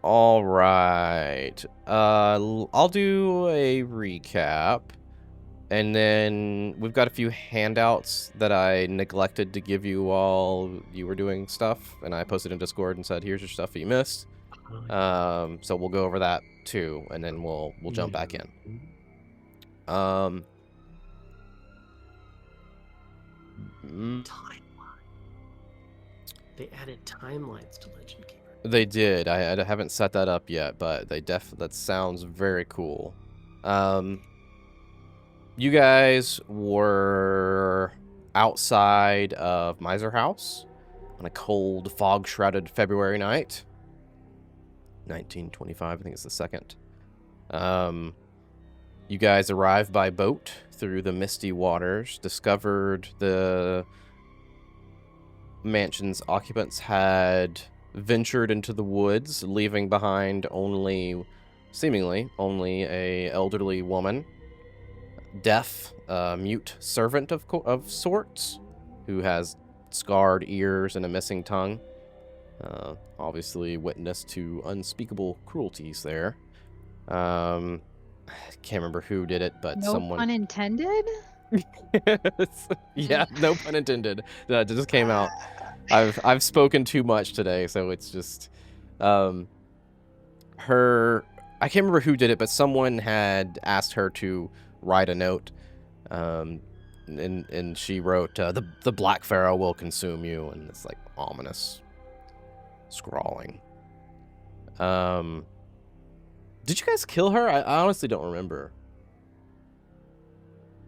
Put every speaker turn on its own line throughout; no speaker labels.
All right. I'll do a recap. And then we've got a few handouts that I neglected to give you while you were doing stuff, and I posted in Discord and said, "Here's your stuff that you missed." So we'll go over that too, and then we'll jump back in.
Timeline. They added timelines to Legend Keeper.
They did. I haven't set that up yet, but that sounds very cool. You guys were outside of Misr House on a cold, fog-shrouded February night. 1925, I think it's the second. You guys arrived by boat through the misty waters, discovered the mansion's occupants had ventured into the woods, leaving behind seemingly only a elderly woman, deaf, mute servant of sorts, who has scarred ears and a missing tongue. Obviously witness to unspeakable cruelties there. I can't remember who did it, but someone...
No pun intended?
Yeah, no pun intended. That just came out. I've spoken too much today, so it's just... I can't remember who did it, but someone had asked her to write a note, and she wrote, the Black Pharaoh will consume you, and it's like ominous scrawling. Did you guys kill her? I honestly don't remember.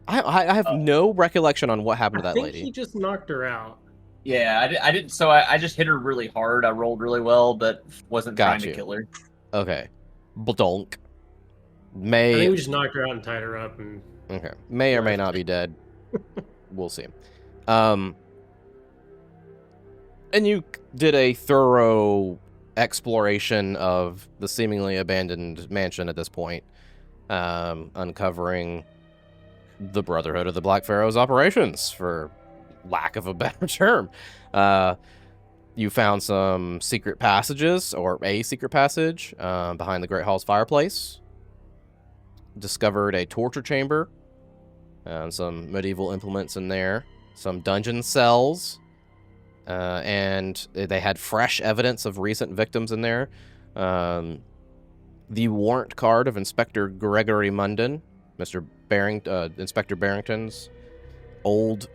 I have no recollection on what happened to that lady.
I think he just knocked her out.
Yeah, I didn't. So I just hit her really hard. I rolled really well, but wasn't trying to kill her.
Okay. Badonk.
I think we just knocked her out and tied her up. And
okay. May or may not be dead. We'll see. And you did a thorough exploration of the seemingly abandoned mansion at this point, uncovering the Brotherhood of the Black Pharaoh's operations, for lack of a better term. You found some secret passages, or a secret passage, behind the Great Hall's fireplace. Discovered a torture chamber, and some medieval implements in there. Some dungeon cells, and they had fresh evidence of recent victims in there. The warrant card of Inspector Gregory Munden, Inspector Barrington's old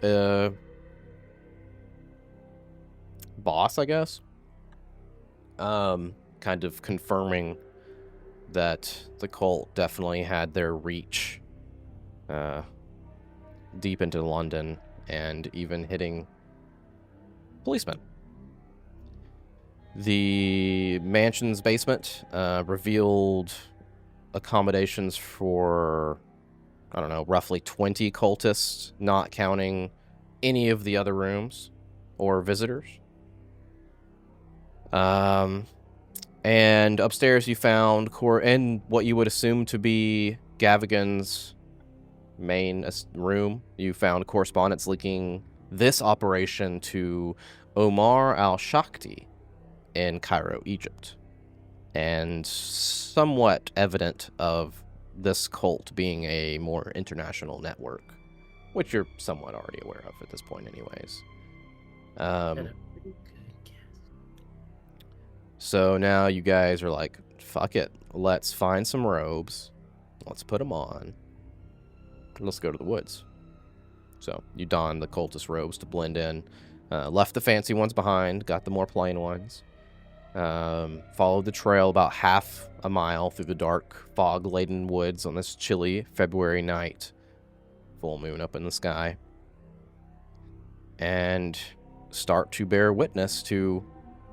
boss, I guess. Kind of confirming that the cult definitely had their reach deep into London, and even hitting policemen. The mansion's basement revealed accommodations for, I don't know, roughly 20 cultists, not counting any of the other rooms or visitors. And upstairs you found and what you would assume to be Gavigan's main room. You found correspondence linking this operation to Omar al-Shakti in Cairo, Egypt, and somewhat evident of this cult being a more international network, which you're somewhat already aware of at this point anyways. So now you guys are like, fuck it, let's find some robes, let's put them on, let's go to the woods. So you don the cultist robes to blend in, left the fancy ones behind, got the more plain ones, followed the trail about half a mile through the dark, fog-laden woods on this chilly February night, full moon up in the sky, and start to bear witness to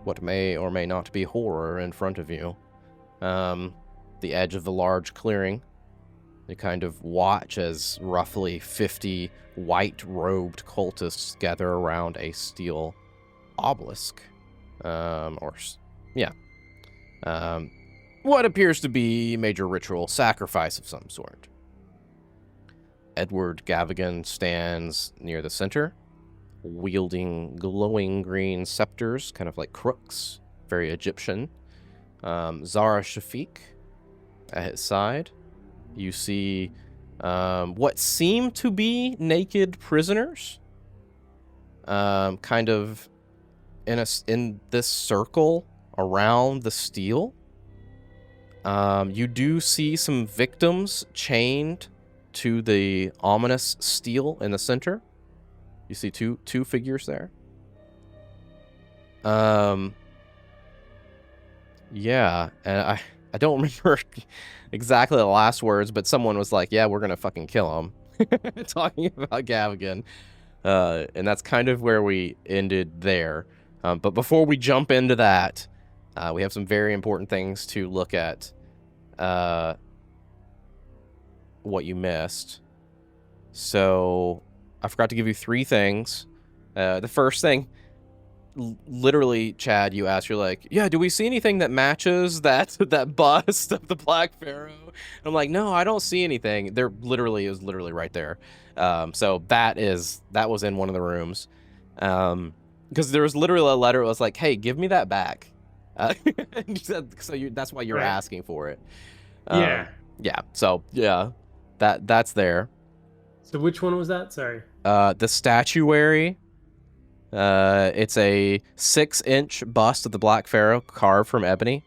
what may or may not be horror in front of you. The edge of the large clearing, you kind of watch as roughly 50 white-robed cultists gather around a steel obelisk. What appears to be a major ritual sacrifice of some sort. Edward Gavigan stands near the center, wielding glowing green scepters, kind of like crooks, very Egyptian. Zara Shafiq at his side. You see what seem to be naked prisoners, kind of in this circle around the steel. You do see some victims chained to the ominous steel in the center. You see two figures there. Yeah, and I don't remember exactly the last words, but someone was like, "Yeah, we're gonna fucking kill him," talking about Gavigan, and that's kind of where we ended there. But before we jump into that, we have some very important things to look at. What you missed. So I forgot to give you 3 things. The first thing, literally, Chad, you asked, you're like, yeah, do we see anything that matches that bust of the Black Pharaoh? And I'm like, no, I don't see anything. It was literally right there. So that was in one of the rooms. Because there was literally a letter that was like, hey, give me that back. That's why you're asking for it.
Yeah.
So yeah, that's there.
So which one was that? Sorry.
The statuary. It's a 6-inch bust of the Black Pharaoh carved from ebony.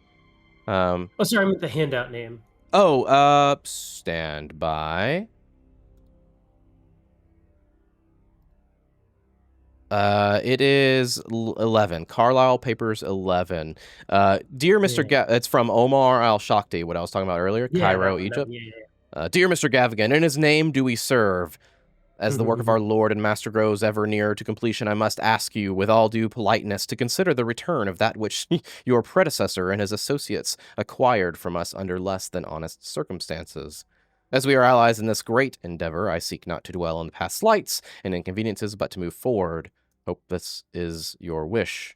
Sorry, I meant the handout name.
Stand by. It is 11. Carlisle Papers 11. Dear Mr. It's from Omar al-Shakti, what I was talking about earlier, Cairo, Egypt. Dear Mr. Gavigan, in his name do we serve. As the work of our Lord and Master grows ever nearer to completion, I must ask you, with all due politeness, to consider the return of that which your predecessor and his associates acquired from us under less than honest circumstances. As we are allies in this great endeavor, I seek not to dwell on the past slights and inconveniences, but to move forward. Hope this is your wish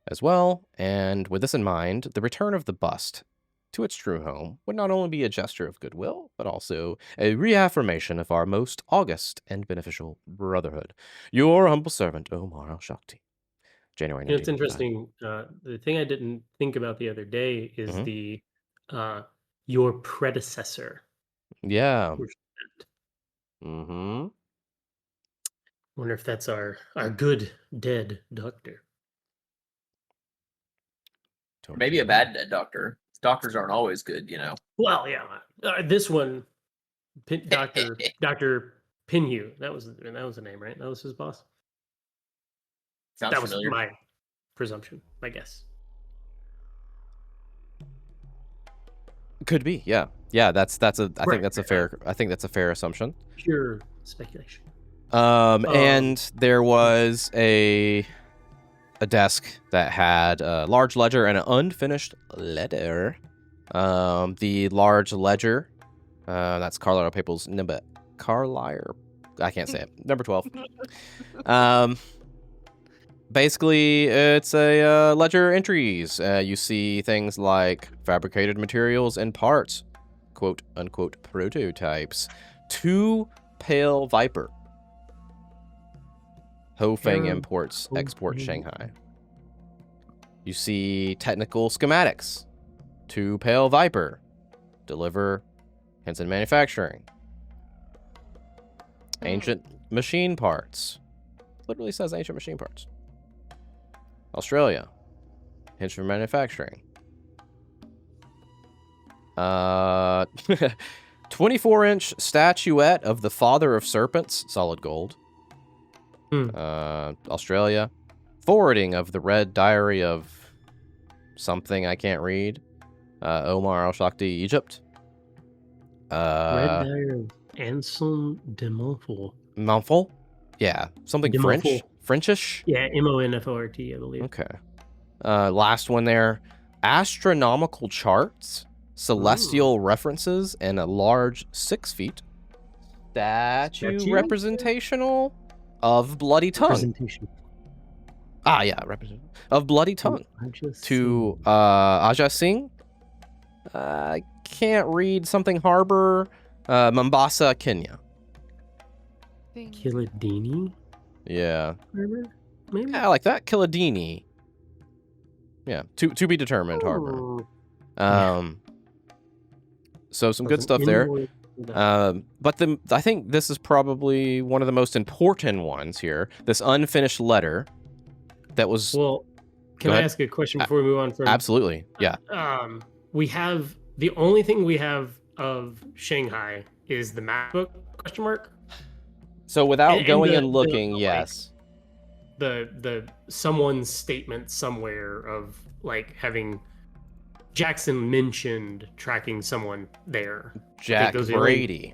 as well. And with this in mind, the return of the bust to its true home would not only be a gesture of goodwill, but also a reaffirmation of our most august and beneficial brotherhood. Your humble servant, Omar al-Shakti. January 1995.
It's interesting. The thing I didn't think about the other day is the your predecessor.
Yeah.
Wonder if that's our good dead doctor.
Maybe a bad dead doctor. Doctors aren't always good, you know.
Well, yeah. This one, Dr. Pinhew. That was the name, right? That was his boss.
Sounds
that
familiar.
Was my presumption, I guess.
Could be, yeah. Yeah, I think that's a fair assumption.
Pure speculation.
And there was a desk that had a large ledger and an unfinished letter. The large ledger, that's Carlisle Papers number Carlisle. I can't say it. Number 12. Basically, it's a ledger entries. You see things like fabricated materials and parts, quote unquote prototypes. 2 Pale Viper. Hofeng Imports, Export Shanghai. You see technical schematics. 2 Pale Viper. Deliver Henson Manufacturing. Ancient machine parts. Literally says ancient machine parts. Australia. Henson Manufacturing. 24-inch statuette of the Father of Serpents, solid gold. Australia. Forwarding of the Red Diary of something I can't read. Omar al-Shakti, Egypt.
Red Diary of Anselm de Montfort.
Montfort? Yeah, something
de
French.
Montfort.
Frenchish?
Yeah, Monfort, I believe.
Okay. Last one there. Astronomical charts, celestial references, and a large 6 feet statue representational of Bloody Tongue. Of Bloody Tongue. To Aja Singh. I can't read something harbor. Mombasa, Kenya.
Kiladini?
Yeah.
Maybe.
Yeah, I like that. Killadini. Yeah. To be determined, Harbor. So some good stuff there. But I think this is probably one of the most important ones here. This unfinished letter that was...
Well, can I ask a question before we move on from...
Absolutely, yeah.
We have... The only thing we have of Shanghai is the map book, question mark?
So without going and looking, yes.
The someone's statement somewhere of, like, having... Jackson mentioned tracking someone there.
Jack Brady.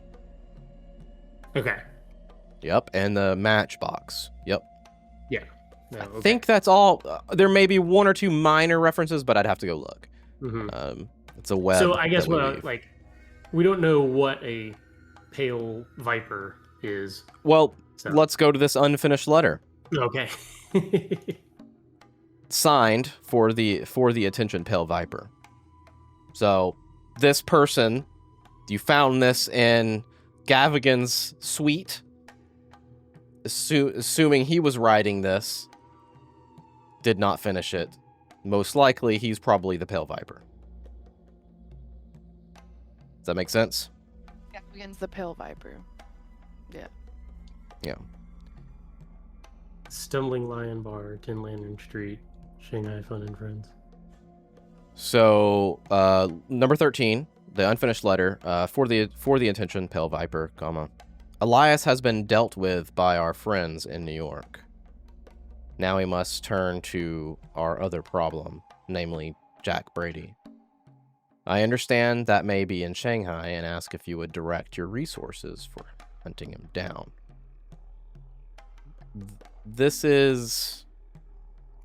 Okay.
Yep, and the matchbox. Yep.
Yeah.
No, I think that's all. There may be one or two minor references, but I'd have to go look. It's a web.
So I guess we don't know what a pale viper is.
Well, let's go to this unfinished letter.
Okay.
Signed for the attention, pale viper. So this person, you found this in Gavigan's suite, assuming he was writing this, did not finish it. Most likely, he's probably the pale viper. Does that make sense?
Gavigan's the pale viper. Yeah.
Yeah.
Stumbling Lion Bar, 10 Lantern Street, Shanghai Fun and Friends.
So, number 13, the unfinished letter, for the attention, pale viper, comma. Elias has been dealt with by our friends in New York. Now we must turn to our other problem, namely Jack Brady. I understand that may be in Shanghai and ask if you would direct your resources for hunting him down. This is...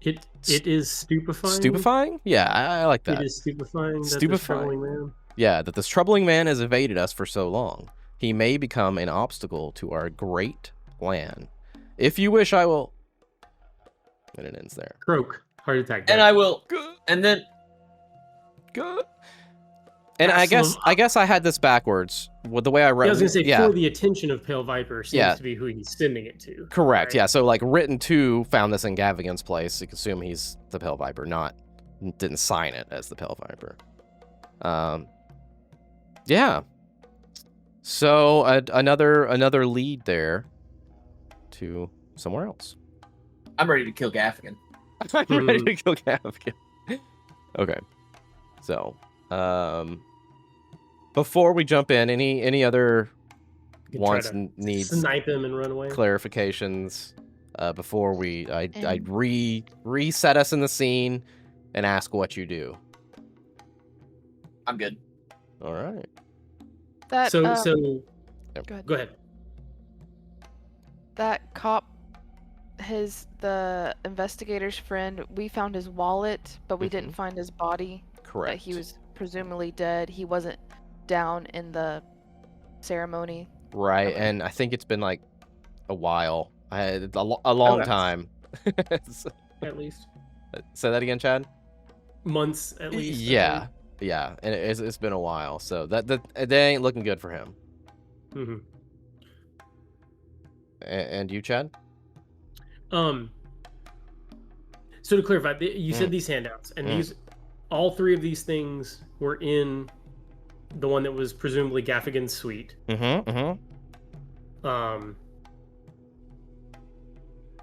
It is stupefying.
Stupefying? Yeah, I like that.
It is stupefying.
Stupefying.
Man.
Yeah, that this troubling man has evaded us for so long. He may become an obstacle to our great plan. If you wish, I will... And it ends there.
Croak. Heart attack.
And I will... And then...
Good. And I guess I had this backwards. With the way I read,
I was gonna say for the attention of Pale Viper seems to be who he's sending it to.
Correct. Right? Yeah. So like written to found this in Gavigan's place. You can assume he's the Pale Viper, didn't sign it as the Pale Viper. Yeah. So another lead there to somewhere else.
I'm ready to kill Gaffigan.
I'm ready to kill Gaffigan. Okay. So, before we jump in, any other wants, needs,
snipe him and run away,
clarifications before I reset us in the scene and ask what you do?
I'm good.
All right.
So
go
ahead.
That cop, the investigator's friend, we found his wallet, but we didn't find his body.
Correct.
He was presumably dead. He wasn't down in the ceremony.
Right, and I think it's been like a while. A long time.
At least.
Say that again, Chad?
Months at least.
Yeah. Yeah, and it's been a while, so that ain't looking good for him.
Mm-hmm.
And you, Chad?
So to clarify, you said these handouts, and all three of these things were in the one that was presumably Gaffigan's suite. And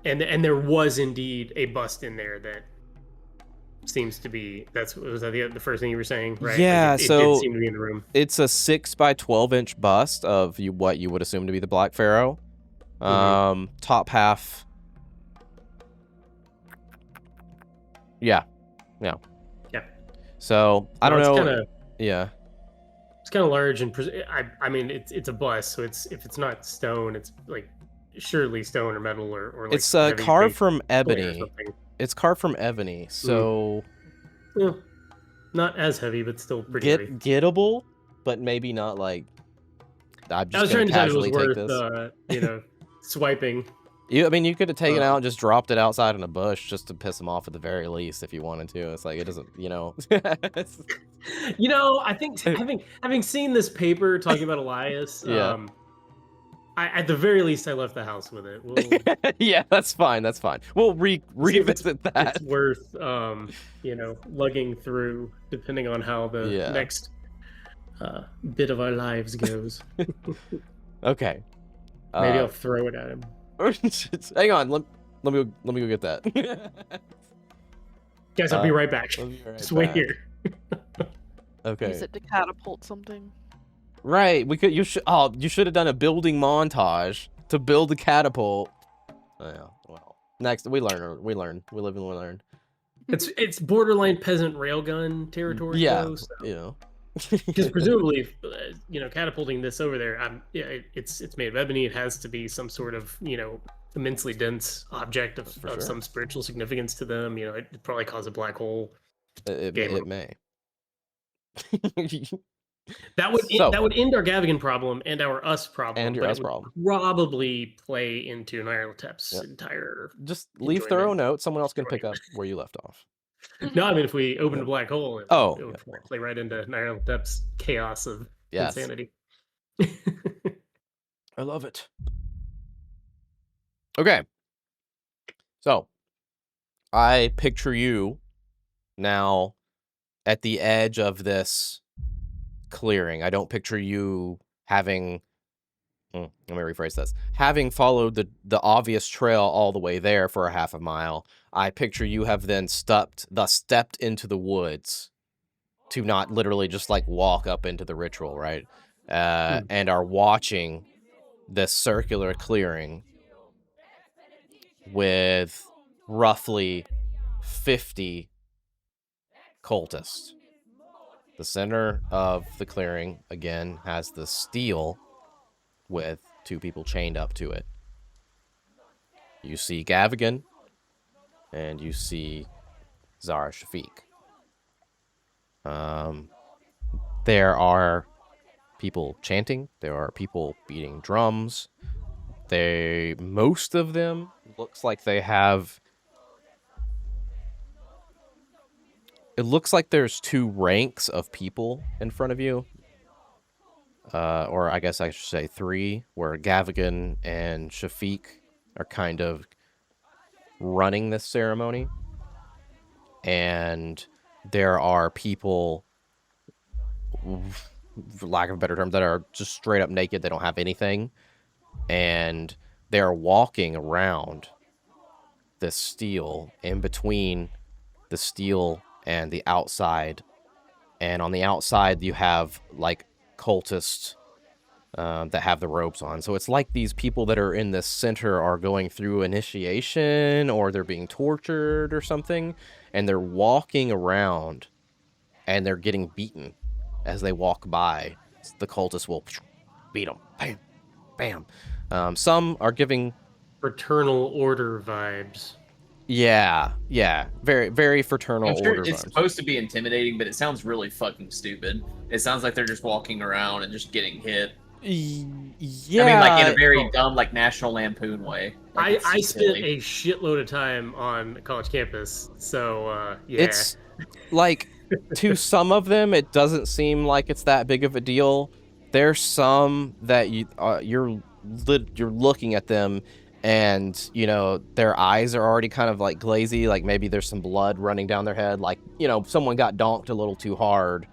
there was indeed a bust in there that seems to be was that the first thing you were saying, right?
Yeah,
like it
so
did seem to be in the room.
It's a 6 by 12 inch bust of what you would assume to be the Black Pharaoh. Top half. Yeah. So I don't know.
It's kind of large, and I mean it's a bust, so if it's not stone, it's like surely stone or metal or like
it's carved from ebony. It's carved from ebony, so
not as heavy, but still pretty heavy.
Gettable, but maybe not like. I
was trying to decide if it was worth swiping.
I mean, you could have taken it out and just dropped it outside in a bush just to piss him off at the very least if you wanted to. It's like, it doesn't,
I think having seen this paper talking about Elias, At the very least, I left the house with it. We'll
Yeah, that's fine. That's fine. We'll revisit that.
It's worth, lugging through, depending on how the next bit of our lives goes.
Okay.
Maybe I'll throw it at him.
Hang on. Let me go get that.
Guys, I'll be right back. Just wait here.
Okay.
Use it to catapult something.
Right. You should have done a building montage to build the catapult. Oh, yeah. Well, next we learn. We live and we learn.
It's borderline peasant railgun territory.
Yeah.
Though, so.
You know.
Because presumably, catapulting this over there, it's made of ebony. It has to be some sort of, immensely dense object of some spiritual significance to them. It probably cause a black hole.
It may.
That would end our Gavigan problem and our us problem.
And your us problem.
Probably play into Nyarlathotep's entire.
Just leave thorough notes. Someone else can pick up where you left off.
No, I mean, if we opened a black hole, it would play right into Nyarlathotep's chaos of insanity.
I love it. Okay. So, I picture you now at the edge of this clearing. I don't picture you having... let me rephrase this. Having followed the obvious trail all the way there for a half a mile, I picture you have then stepped into the woods to not literally just like walk up into the ritual, right? And are watching this circular clearing with roughly 50 cultists. The center of the clearing, again, has the steel with 2 people chained up to it. You see Gavigan, and you see Zara Shafiq. There are people chanting. There are people beating drums. Most of them looks like they have... It looks like there's 2 ranks of people in front of you. Or I guess I should say 3, where Gavigan and Shafiq are kind of running this ceremony. And there are people, for lack of a better term, that are just straight up naked. They don't have anything. And they're walking around this steel, in between the steel and the outside. And on the outside, you have, like, cultists that have the robes on. So it's like these people that are in this center are going through initiation, or they're being tortured or something, and they're walking around and they're getting beaten as they walk by. The cultists will beat them. Bam, bam. Some are giving
fraternal order vibes.
Yeah, very, very fraternal order
it's
vibes.
Supposed to be intimidating, but it sounds really fucking stupid. It sounds like they're just walking around and just getting hit.
Yeah,
I mean, like in a very dumb, like National Lampoon way. Like,
I spent a shitload of time on college campus, so yeah.
It's like, to some of them, it doesn't seem like it's that big of a deal. There's some that you're looking at them, and their eyes are already kind of like glazy, like maybe there's some blood running down their head, like someone got donked a little too hard.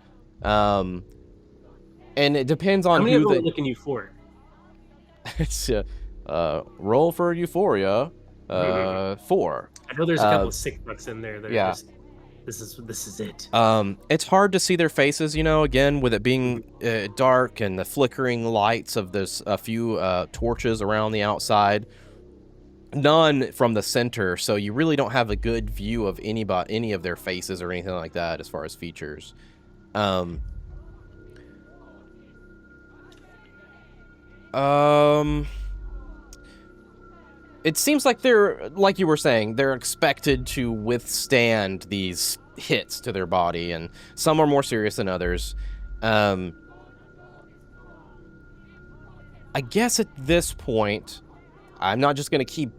And it depends on
how many
who
are looking euphoric.
It's roll for euphoria. 4.
I know there's a couple of sick bucks in there that are just, this is it.
It's hard to see their faces, again, with it being dark and the flickering lights of a few torches around the outside. None from the center, so you really don't have a good view of any of their faces or anything like that as far as features. It seems like they're, like you were saying, they're expected to withstand these hits to their body, and some are more serious than others. I guess at this point, I'm not just going to keep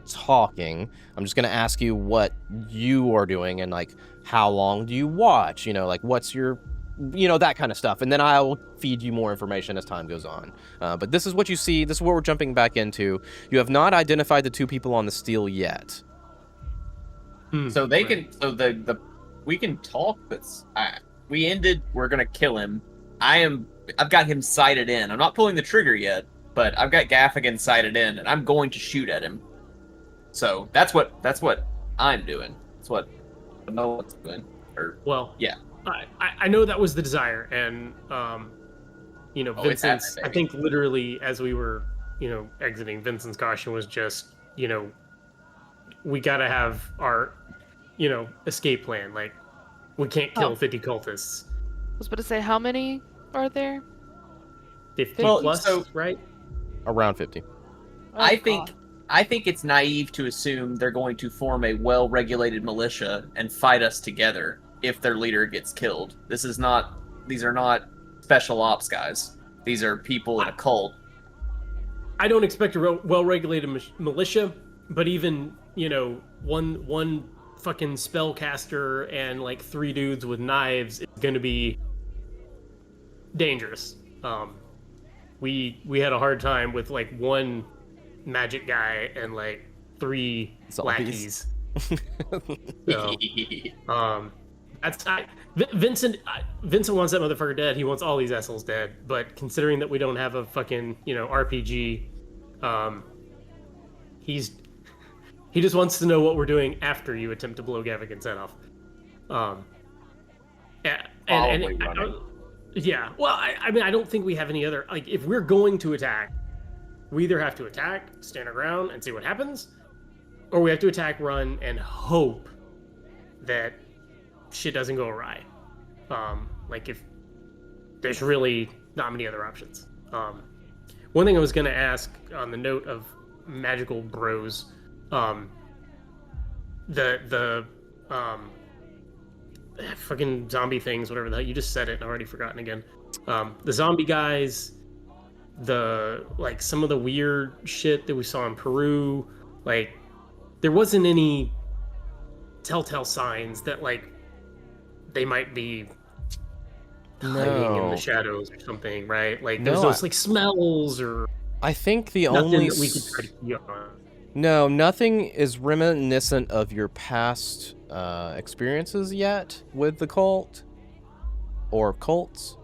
talking. I'm just going to ask you what you are doing, and like, how long do you watch? Like, what's your that kind of stuff. And then I'll feed you more information as time goes on. But this is what you see. This is what we're jumping back into. You have not identified the two people on the steel yet.
So they can. So we can talk. But we ended. We're gonna kill him. I've got him sighted in. I'm not pulling the trigger yet, but I've got Gaffigan sighted in, and I'm going to shoot at him. So that's what I'm doing. That's what I know what's doing. Yeah.
I know that was the desire, and Vincent's. I think literally as we were, exiting, Vincent's caution was just, we gotta have our, escape plan. Like, we can't kill 50 cultists.
I was about to say, how many are there?
50 plus, right?
Around 50.
Oh,
I think it's naive to assume they're going to form a well-regulated militia and fight us together if their leader gets killed. These are not special ops guys. These are people in a cult.
I don't expect a well-regulated militia, but even, one fucking spellcaster and like 3 dudes with knives is going to be dangerous. We had a hard time with like 1 magic guy and like 3 lackeys. So, Vincent wants that motherfucker dead. He wants all these assholes dead. But considering that we don't have a fucking RPG, he just wants to know what we're doing after you attempt to blow Gaffigan's head off. Yeah. Well, I mean, I don't think we have any other. Like, if we're going to attack, we either have to attack, stand our ground, and see what happens, or we have to attack, run, and hope that shit doesn't go awry. Like, if there's really not many other options. One thing I was gonna ask on the note of magical bros, the fucking zombie things, whatever the hell, you just said it and I've already forgotten again. The zombie guys, some of the weird shit that we saw in Peru, like, there wasn't any telltale signs that, like, they might be hiding in the shadows or something, right? Like, there's those, like, smells or...
I think the
nothing
only...
that we could try to key on.
No, nothing is reminiscent of your past experiences yet with the cult or cults.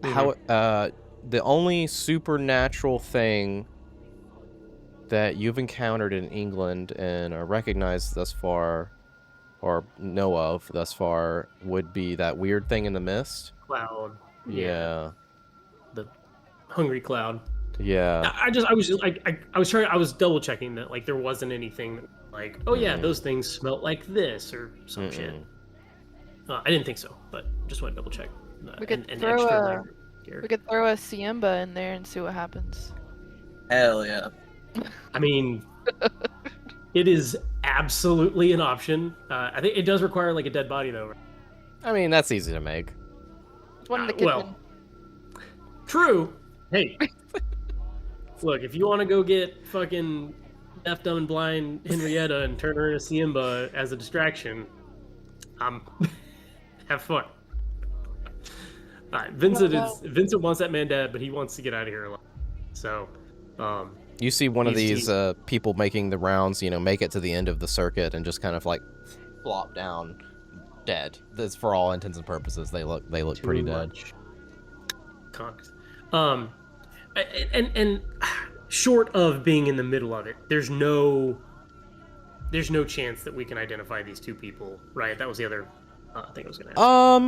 Mm-hmm.
The only supernatural thing that you've encountered in England and are recognized thus far, or know of thus far, would be that weird thing in the mist.
Cloud.
Yeah.
The hungry cloud.
Yeah.
I was double checking that, like, there wasn't anything like, oh yeah, those things smelt like this or some shit. I didn't think so, but just want to double check.
We could throw a Siemba in there and see what happens.
Hell yeah.
I mean, it is absolutely an option. I think it does require, like, a dead body, though.
I mean, that's easy to make.
One in the kitchen.
Well, true. Hey, look, if you want to go get fucking deaf, dumb, and blind Henrietta and turn her into Siemba as a distraction, have fun. All right, Vincent wants that man dead, but he wants to get out of here alive. So,
you see one of these people making the rounds, make it to the end of the circuit and just kind of like flop down dead. That's for all intents and purposes. They look pretty dead.
Conked. And short of being in the middle of it, there's no chance that we can identify these two people, right? That was the other thing I was gonna ask.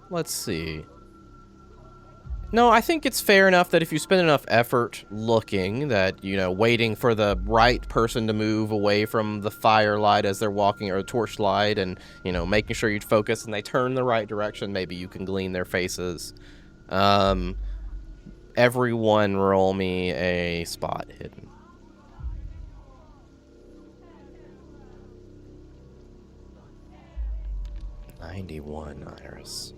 Let's see. No, I think it's fair enough that if you spend enough effort looking, that, waiting for the right person to move away from the firelight as they're walking, or the torchlight, and, making sure you focus and they turn the right direction, maybe you can glean their faces. Everyone roll me a spot hidden. 91, Iris.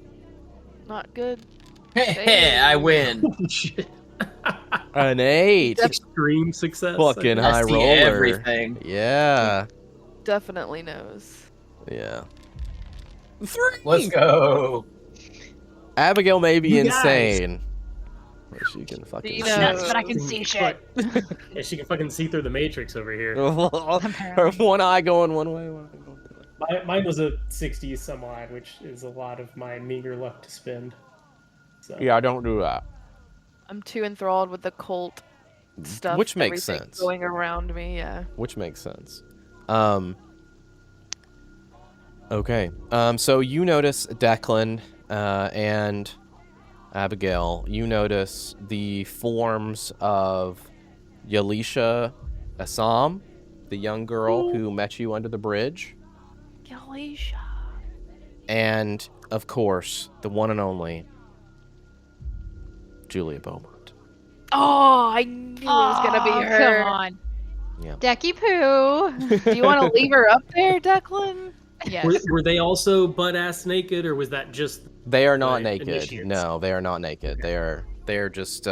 Not good.
Hey, I win.
An 8.
Extreme success.
Fucking high roller.
Everything.
Yeah.
Definitely knows.
Yeah. 3.
Let's go.
Abigail may be
You guys.
insane. But she can fucking.
You
I'm
know-
nuts, but I can see shit.
Yeah, she can fucking see through the Matrix over here.
Her one eye going one way, one eye going the other.
Mine was a 60 some odd, which is a lot of my meager luck to spend. So.
Yeah, I don't do that.
I'm too enthralled with the cult stuff.
Which makes
everything
sense.
Going around me, yeah.
Which makes sense. Okay. So you notice Declan and Abigail. You notice the forms of Yalisha Assam, the young girl who met you under the bridge,
Yalisha.
and of course the one and only Julia Beaumont.
Oh, I knew it was gonna be her.
Come on.
Yeah.
Decky Poo.
Do you want to leave her up there, Declan?
Yes.
Were they also butt-ass naked, or was that just...
They are not
Right,
naked.
initiates.
No, they are not naked.
Okay.
They are just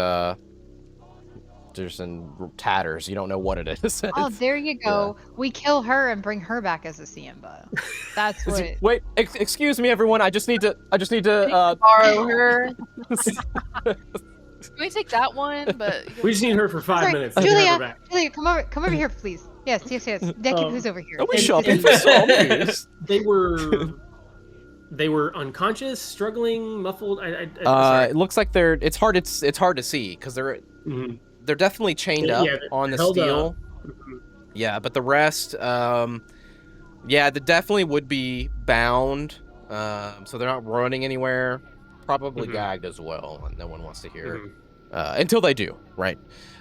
in tatters. You don't know what it is.
Oh, there you go. We kill her and bring her back as a Siemba. That's what.
Wait, excuse me, everyone. I just need to.
Borrow her. Can we take that one? But
We just need her for 5
Sorry,
minutes. to get her
Julia,
back.
Julia, come over here, please. Yes. Decky Poo's over here.
Are we
And-
shopping
and-
for zombies?
They were unconscious, struggling, muffled. Sorry.
It looks like they're. It's hard to see because
Mhm.
they're definitely chained up
Yeah, they're
on the
held
steel.
up. Mhm.
Yeah, but the rest, yeah, they definitely would be bound. So they're not running anywhere. Probably
Mhm.
gagged as well, and no one wants to hear
Mhm.
until they do, right?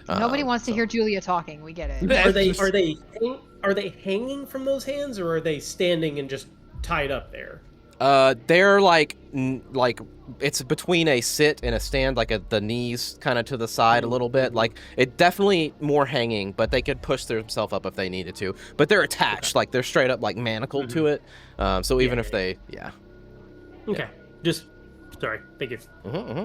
Nobody wants to
so-
hear Julia talking. We get it.
Are they hanging from those hands, or are they standing and just tied up there?
They're like it's between a sit and a stand, like at the knees kind of to the side a little bit. Like it definitely more hanging, but they could push themselves up if they needed to. But they're attached, like they're straight up like manacled to it. So even if they,
Okay, just sorry. Thank you.
Mm-hmm.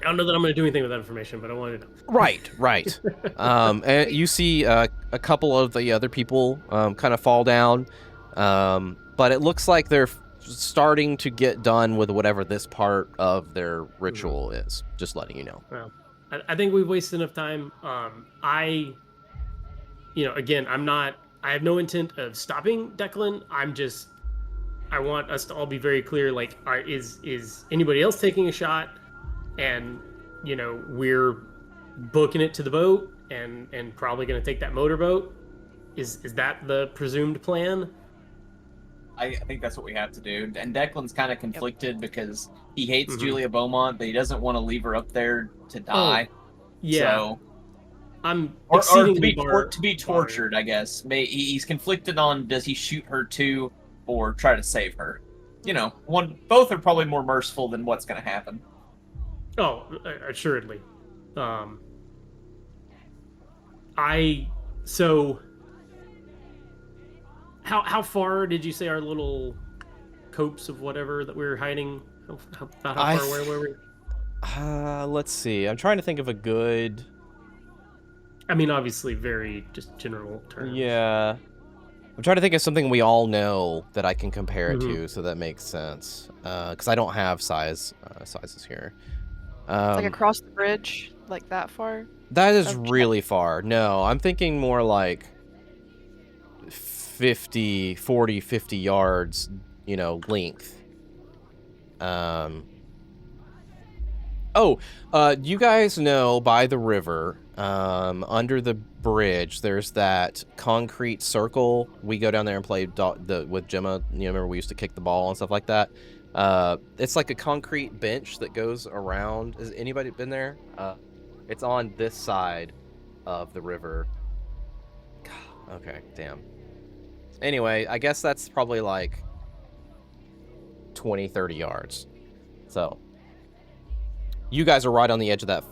I don't know that I'm going to do anything with that information, but I wanted to know.
Right. And you see a couple of the other people kind of fall down, but it looks like they're starting to get done with whatever this part of their ritual is. Just letting you know.
Well, I think we've wasted enough time. Again, I have no intent of stopping Declan. I want us to all be very clear. Like, is anybody else taking a shot? And we're booking it to the boat, and probably going to take that motorboat. Is that the presumed plan?
I think that's what we have to do. And Declan's kind of conflicted because he hates Julia Beaumont, but he doesn't want to leave her up there to die.
Yeah,
So,
I'm
or
exceedingly
to be tortured, I guess. He's conflicted on does he shoot her too or try to save her. Both are probably more merciful than what's going to happen.
Oh, assuredly. How far did you say our little copse of whatever that we were hiding? How far away were we?
Let's see. I'm trying to think of a good.
I mean, obviously, very just general terms.
Yeah. I'm trying to think of something we all know that I can compare it to, so that makes sense. Because I don't have sizes here.
Like across the bridge, like that far?
That is
Okay.
really far. No, I'm thinking more like 50 yards, length. You guys know by the river, under the bridge, there's that concrete circle. We go down there and play with Gemma. Remember we used to kick the ball and stuff like that. It's like a concrete bench that goes around. Has anybody been there? It's on this side of the river. Okay, damn. Anyway, I guess that's probably like 20-30 yards. So you guys are right on the edge of that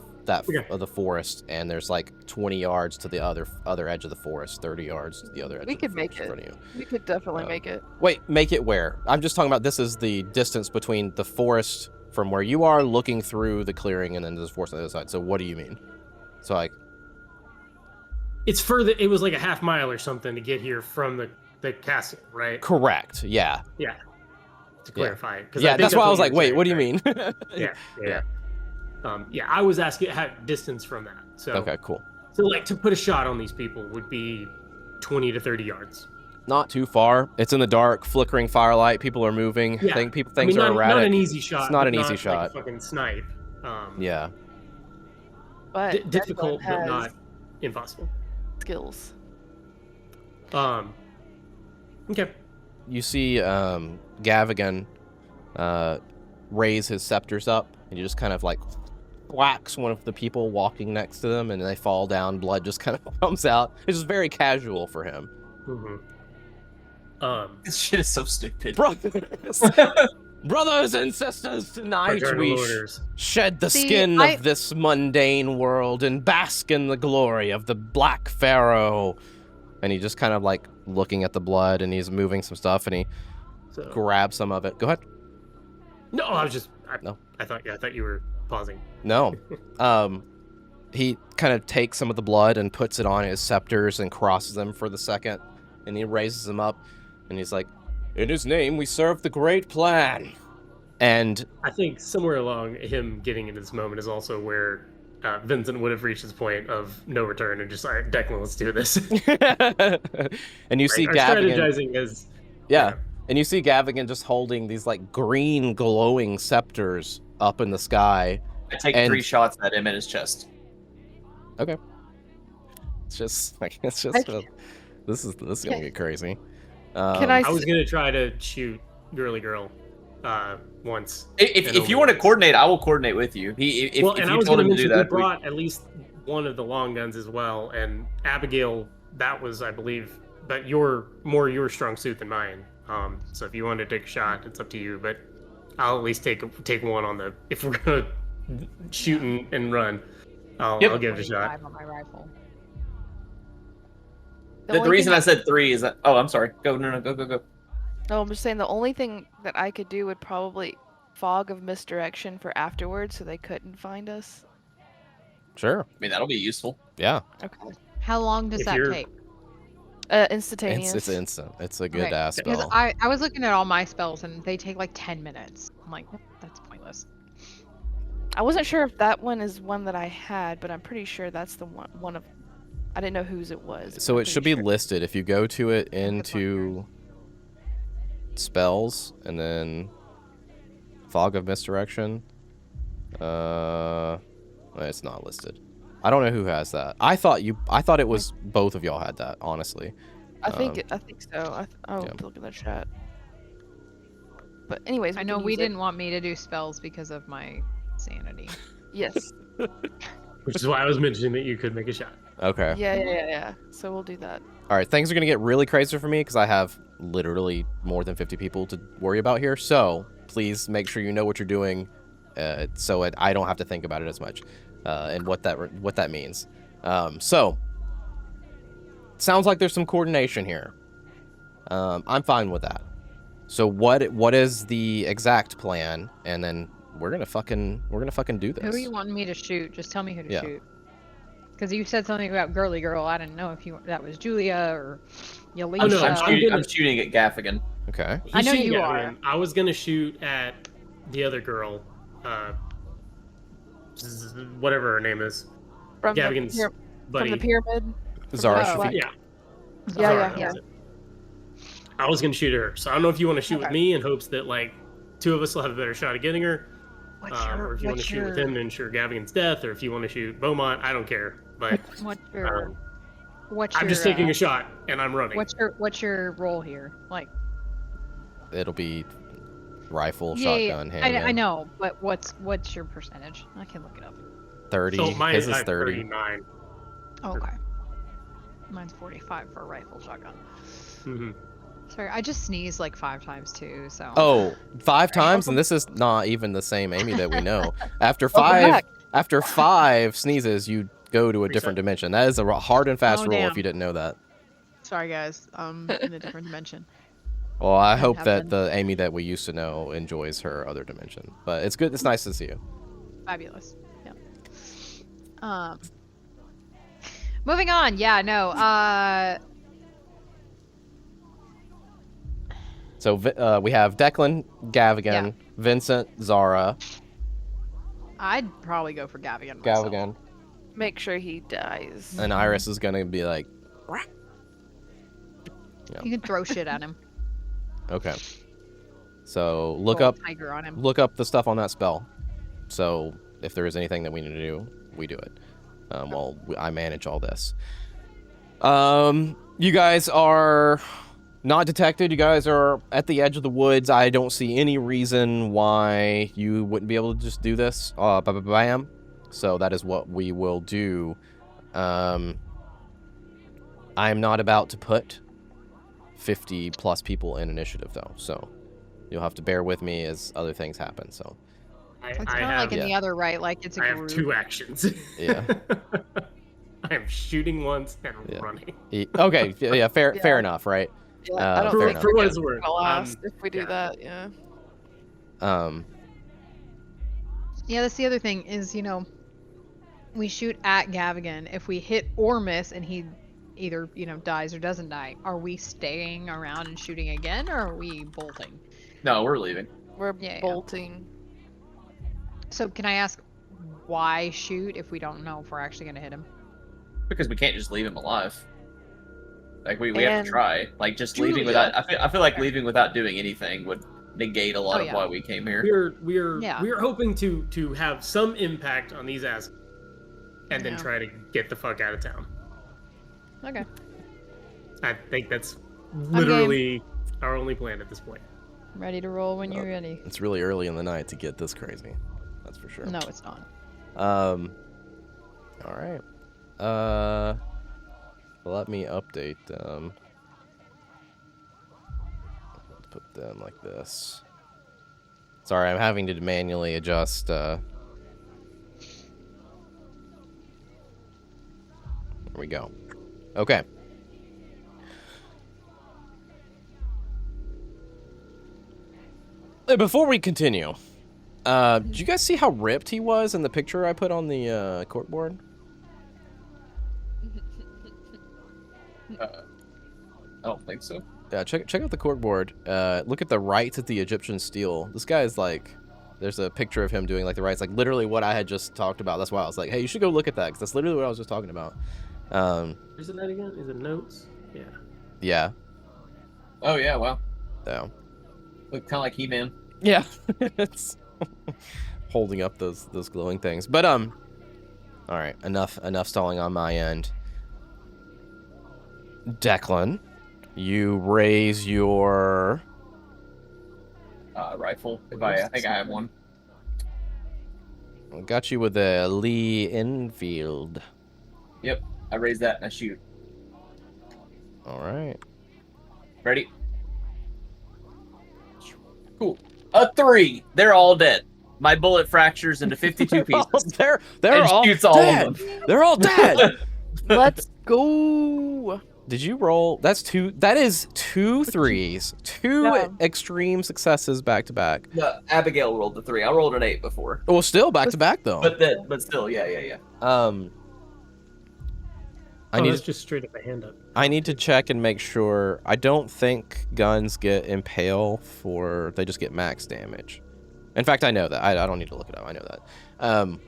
of the forest, and there's like 20 yards to the other edge of the forest, 30 yards to the other edge.
We
of the
could make
forest in front
it.
of you.
We could definitely make it.
Wait, make it where? I'm just talking about this is the distance between the forest from where you are looking through the clearing and then there's forest on the other side. So what do you mean? So like
It's further. It was like a half mile or something to get here from the castle, right?
correct. Yeah.
Yeah. to clarify.
Yeah, that's why I was like, wait, what do you
saying,
mean?
Yeah. I was asking distance from that. So
Okay, cool.
So like to put a shot on these people would be 20 to 30 yards.
Not too far. It's in the dark, flickering firelight. People are moving.
Yeah.
Things are erratic.
Not an easy shot.
It's not an easy
like
shot.
a fucking snipe.
Yeah.
But
Difficult,
Declan
but
has
not impossible.
skills.
Okay.
You see Gavigan raise his scepters up, and you just kind of like whacks one of the people walking next to them, and they fall down. Blood just kind of comes out. It's just very casual for him.
This shit is so stupid.
Brothers and sisters, tonight we
orders.
shed the
See,
skin of this mundane world and bask in the glory of the Black Pharaoh. And he just kind of like looking at the blood, and he's moving some stuff, and he grabs some of it. Go ahead.
No, I was just.
No.
I thought you were pausing.
No. He kind of takes some of the blood and puts it on his scepters and crosses them for the second, and he raises them up, and he's like, "In his name, we serve the great plan." And
I think somewhere along him getting into this moment is also where Vincent would have reached his point of no return and just like, Declan, let's do this.
and you see
Our
Gavigan
strategizing is
and you see Gavigan just holding these like green glowing scepters up in the sky.
I take 3 shots at him in his chest.
Okay. It's just like this is gonna get crazy.
I was gonna try to shoot girly girl once.
If you want to coordinate, I will coordinate with you. If
I was
told
gonna
him to
mention
do that,
we brought at least one of the long guns as well, and Abigail, that was, I believe, but your strong suit than mine. So if you want to take a shot, it's up to you. But I'll at least take one on the. If we're gonna shoot and run, I'll give it a shot.
On my rifle.
The reason I said 3 is that. Oh, I'm sorry. Go. No, go.
No, I'm just saying the only thing that I could do would probably fog of misdirection for afterwards, so they couldn't find us.
Sure.
I mean, that'll be useful.
Yeah.
Okay.
How long does that take?
Instantaneous.
It's instant. It's a good ass
Because
spell.
I was looking at all my spells and they take like 10 minutes. I'm like, that's pointless.
I wasn't sure if that one is one that I had, but I'm pretty sure that's the one of. I didn't know whose it was.
So it should be listed if you go to it into spells and then fog of misdirection. It's not listed. I don't know who has that. I thought it was both of y'all had that, honestly.
I think so. I'll look at the chat. But anyways,
I know we didn't want me to do spells because of my sanity.
Yes.
Which is why I was mentioning that you could make a shot.
Okay.
Yeah. So we'll do that.
All right, things are going to get really crazy for me because I have literally more than 50 people to worry about here. So please make sure you know what you're doing so I don't have to think about it as much and what that means. So sounds like there's some coordination here. I'm fine with that. So what is the exact plan? And then we're gonna fucking do this.
Who are you wanting me to shoot? Just tell me who to shoot. Because you said something about girly girl. I didn't know if that was Julia or Yelisa.
Oh, no, I'm shooting at Gaffigan.
Okay.
I know you are.
I was gonna shoot at the other girl, whatever her name is.
From
Gavigan's buddy.
From the pyramid.
Zara
Oh,
Shafiq.
Yeah. I was gonna shoot her, so I don't know if you want to shoot with me in hopes that like 2 of us will have a better shot at getting her, or if you want to shoot with him and ensure Gavigan's death, or if you want to shoot Beaumont. I don't care, but I'm just taking a shot and I'm running.
What's your role here? Like,
it'll be rifle, shotgun, handgun.
I know, but what's your percentage? I can look it up.
30.
So mine
His is
30.
39.
Oh, okay. Mine's 45 for a rifle shotgun.
Mm-hmm.
Sorry, I just sneezed like 5 times too. So.
Oh, 5 times, and this is not even the same Amy that we know. After 5 sneezes, you go to a different dimension. That is a hard and fast rule.
Damn.
If you didn't know that.
Sorry, guys. In a different dimension.
Well, I hope that the Amy that we used to know enjoys her other dimension. But it's good. It's nice to see you.
Fabulous. Yeah. Moving on. Yeah. No.
So we have Declan, Gavigan, Vincent, Zara.
I'd probably go for Gavigan myself.
Gavigan.
Make sure he dies.
And Iris is gonna be like. Yeah.
You can throw shit at him.
Okay. So look
Roll
up.
Tiger on him.
Look up the stuff on that spell. So if there is anything that we need to do, we do it. While I manage all this. You guys are not detected. You guys are at the edge of the woods. I don't see any reason why you wouldn't be able to just do this. Bam. So that is what we will do. I'm not about to put 50 plus people in initiative though, so you'll have to bear with me as other things happen. So
It's kind of like in the other, right? Like it's a
I
group.
have 2 actions.
Yeah.
I am shooting once and running.
Okay, yeah, fair enough, right?
Yeah, I don't
fair
think
enough.
For
we're
what it's
gonna
worth.
last if we do
yeah.
that. Yeah.
Yeah, that's the other thing is, we shoot at Gavigan. If we hit or miss and he either, dies or doesn't die, are we staying around and shooting again, or are we bolting?
No, we're leaving.
We're
Yeah.
bolting.
So can I ask why shoot if we don't know if we're actually going to hit him?
Because we can't just leave him alive. Like we have
And
to try. Like just
Julia.
leaving without. I feel like leaving without doing anything would negate a lot
Oh,
of
yeah.
why we came here.
We're hoping to have some impact on these assholes, and then
Yeah.
try to get the fuck out of town.
Okay.
I think that's literally our only plan at this point.
Ready to roll when you're ready.
It's really early in the night to get this crazy. That's for sure.
No, it's not.
All right. Let me update them. Let's put them like this. Sorry, I'm having to manually adjust. There we go. Okay. Before we continue, did you guys see how ripped he was in the picture I put on the corkboard?
I don't think so.
Yeah, check out the corkboard. Look at the rights at the Egyptian steel. This guy is like, there's a picture of him doing like the rights, like literally what I had just talked about. That's why I was like, hey, you should go look at that because that's literally what I was just talking about.
Isn't that again? Is it notes? Yeah.
Yeah.
Oh yeah, wow.
Yeah.
Look kind of like He-Man.
Yeah. It's holding up those glowing things. But all right, enough stalling on my end. Declan, you raise your
Rifle. I think I have one.
I got you with a Lee Enfield.
Yep. I raise that and I shoot.
All right.
Ready? Cool. A 3. They're all dead. My bullet fractures into 52 pieces.
they're
and
all
shoots all
dead.
of them.
They're all dead.
Let's go.
Did you roll? That is 2 3s. 2
Yeah.
extreme successes back to back.
Yeah, Abigail rolled the 3. I rolled an 8 before.
Well, still back to back though.
But still, yeah.
I need
That's just straight up a hand up.
I need to check and make sure. I don't think guns get impale they just get max damage. In fact, I know that. I don't need to look it up. I know that.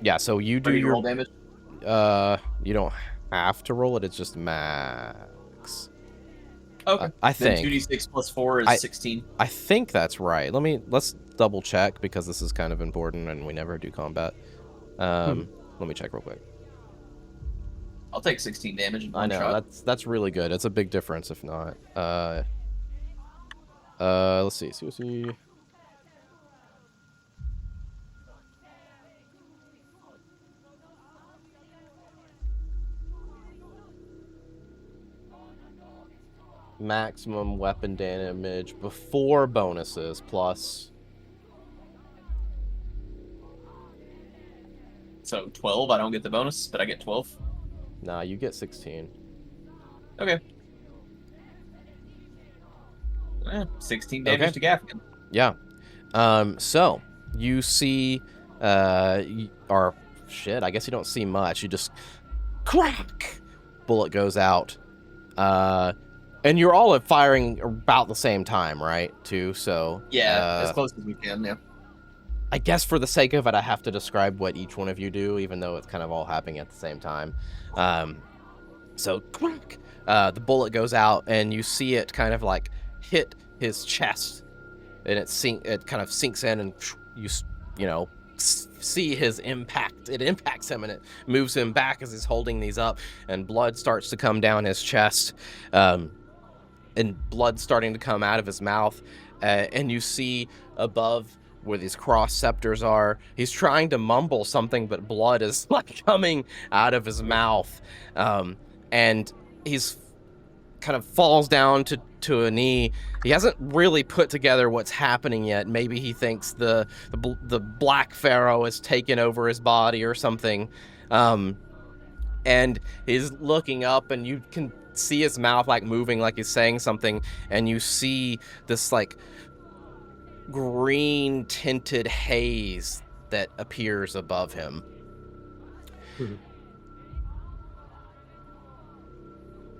Yeah, so you do your
roll damage.
You don't have to roll it. It's just max.
Okay.
I
Then
think
2d6 plus 4 is 16.
I think that's right. Let's double check because this is kind of important and we never do combat. Let me check real quick.
I'll take 16 damage in
I
one
know
shot.
that's really good. It's a big difference if not. Let's see. Maximum weapon damage before bonuses plus.
So 12, I don't get the bonus, but I get 12.
Nah, you get 16.
Okay. 16 damage to Gaffigan.
Yeah. So you see, or shit, I guess you don't see much. You just crack. Bullet goes out. And you're all firing about the same time, right? Too. So
Yeah, as close as we can. Yeah.
I guess for the sake of it, I have to describe what each one of you do, even though it's kind of all happening at the same time. So the bullet goes out, and you see it kind of like hit his chest, and it kind of sinks in, and you know see his impact. It impacts him, and it moves him back as he's holding these up, and blood starts to come down his chest, and blood starting to come out of his mouth, and you see above where these cross scepters are, he's trying to mumble something, but blood is like coming out of his mouth, and he's kind of falls down to a knee. He hasn't really put together what's happening yet. Maybe he thinks the Black Pharaoh has taken over his body or something, and he's looking up, and you can see his mouth like moving, like he's saying something, and you see this like green tinted haze that appears above him.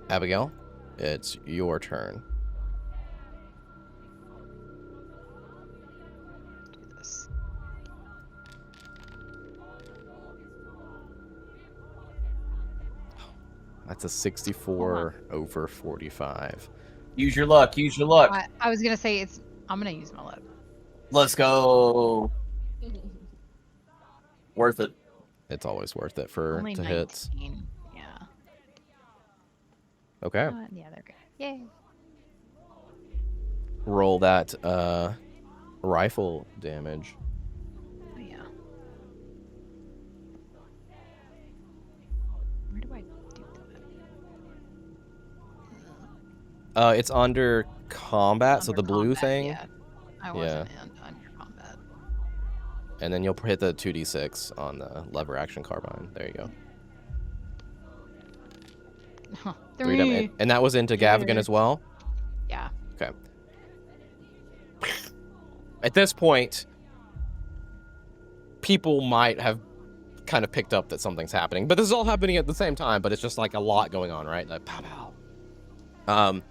Abigail, it's your turn.
Do this.
That's a 64 over 45.
Use your luck. Use your luck.
I was gonna say I'm gonna use my luck.
Let's go. Worth it.
It's always worth it for
Only
to
19.
hits.
Yeah.
Okay.
Yeah, they're good. Yay.
Roll that rifle damage.
Oh yeah. Where do I do that?
It's under combat, so
Under
the blue
combat,
thing.
Yeah. I wasn't under combat.
And then you'll hit the 2d6 on the lever action carbine. There you go.
Huh,
3 damage. And that was into Gavigan as well?
Yeah.
Okay. At this point, people might have kind of picked up that something's happening, but this is all happening at the same time, but it's just like a lot going on, right? Like pow pow.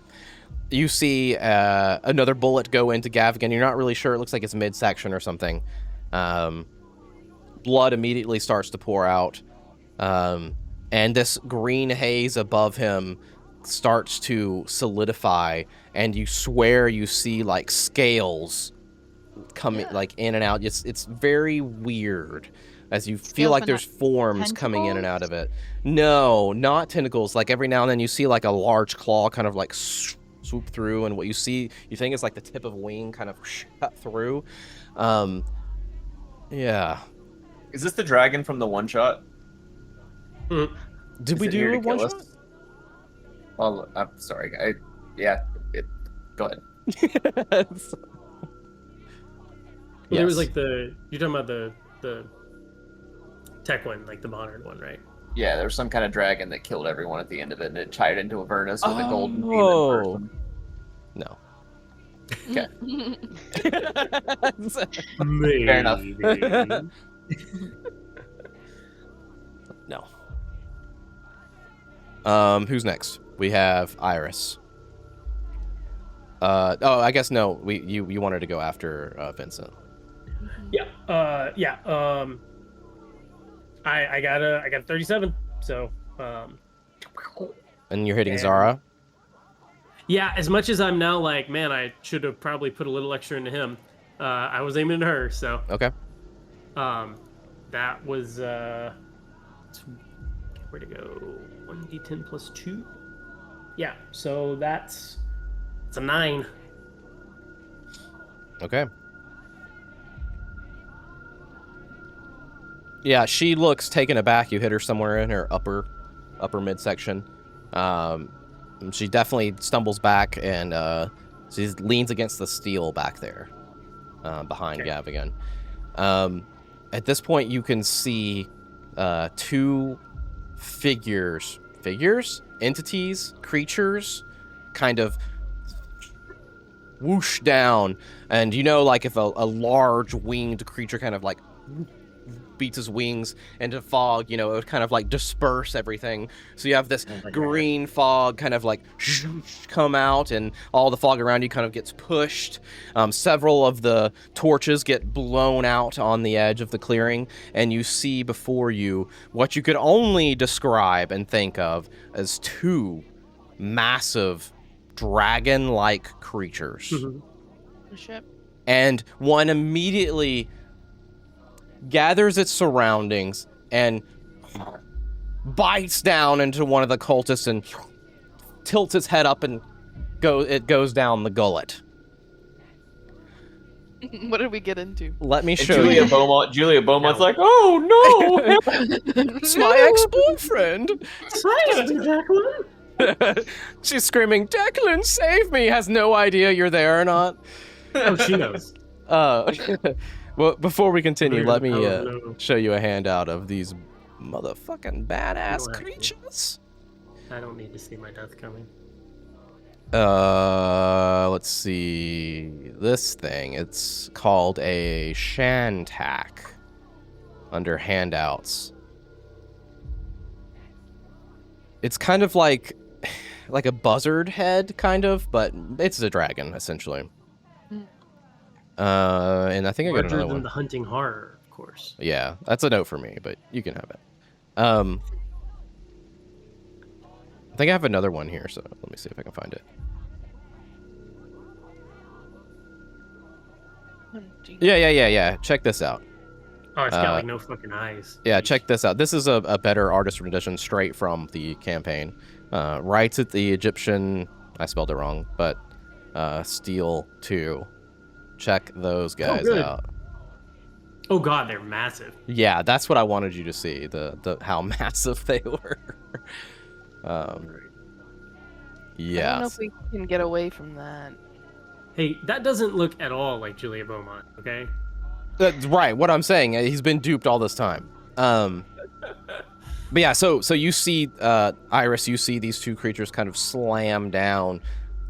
You see another bullet go into Gavigan. You're not really sure. It looks like it's midsection or something. Blood immediately starts to pour out. And this green haze above him starts to solidify, and you swear you see like scales coming like in and out. It's very weird as you feel like there's forms coming in and out of it. No, not tentacles. Like every now and then you see like a large claw kind of like swoop through, and what you see, you think it's like the tip of a wing kind of cut through. Yeah.
Is this the dragon from the one shot?
Did we do a one shot?
Well, I'm sorry. Go ahead.
There was like you're talking about the tech one, like the modern one, right?
Yeah, there was some kind of dragon that killed everyone at the end of it, and it tied into Avernus with a golden demon person.
No.
Okay.
Maybe.
Fair enough.
No. Who's next? We have Iris. I guess no. You wanted to go after Vincent.
Yeah. I got 37. So.
And you're hitting Zara.
Yeah, as much as I'm now like, man, I should have probably put a little extra into him. I was aiming at her, so.
Okay.
That was where to go? 1d10 plus 2. Yeah, so it's a 9.
Okay. Yeah, she looks taken aback. You hit her somewhere in her upper midsection. She definitely stumbles back, and she leans against the steel back there, behind Gavigan. At this point, you can see 2 entities, creatures, kind of whoosh down, and like if a large winged creature kind of like beats his wings into fog, it would kind of like disperse everything. So you have this green fog kind of like come out, and all the fog around you kind of gets pushed. Several of the torches get blown out on the edge of the clearing, and you see before you what you could only describe and think of as two massive dragon-like creatures.
Ship.
And one immediately gathers its surroundings and bites down into one of the cultists and tilts its head up, and it goes down the gullet.
What did we get into?
Let me
And
show you.
Julia Beaumont's like, oh no!
It's my ex-boyfriend. She's screaming, Declan, save me! Has no idea you're there or not.
Oh, she knows.
Well, before we continue, let me
no.
show you a handout of these motherfucking badass
Go ahead.
creatures.
I don't need to see my death coming.
Let's see. This thing, it's called a Shantak under handouts. It's kind of like a buzzard head, kind of, but it's a dragon, essentially. And I think I got
Larger
another
than
one.
the hunting horror, of course.
Yeah, that's a note for me, but you can have it. I think I have another one here, so let me see if I can find it. Yeah. Check this out.
Oh, it's got like no fucking eyes.
Yeah, check this out. This is a better artist rendition straight from the campaign. Writes at the Egyptian, I spelled it wrong, but Steel 2. Check those guys out.
Oh god, they're massive.
Yeah, that's what I wanted you to see, the how massive they were. Yeah.
I don't know if we can get away from that.
Hey, that doesn't look at all like Julia Beaumont, okay?
That's right. What I'm saying, he's been duped all this time. But yeah, so you see, Iris, you see these two creatures kind of slam down,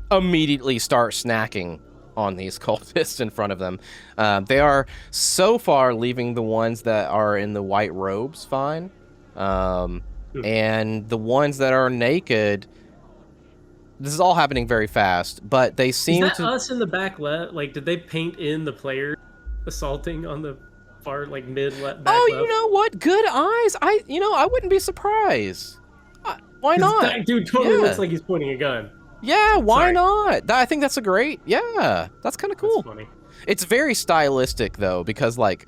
immediately start snacking on these cultists in front of them. They are so far leaving the ones that are in the white robes fine. And the ones that are naked, this is all happening very fast, but they seem
Is that
to...
us in the back left? Like, did they paint in the player assaulting on the far, like, back left?
You know what? Good eyes. I wouldn't be surprised. Why not?
That dude totally looks like he's pointing a gun.
Yeah, why
Sorry.
not? I think that's a great... Yeah, that's kind of cool.
That's funny.
It's very stylistic, though, because, like,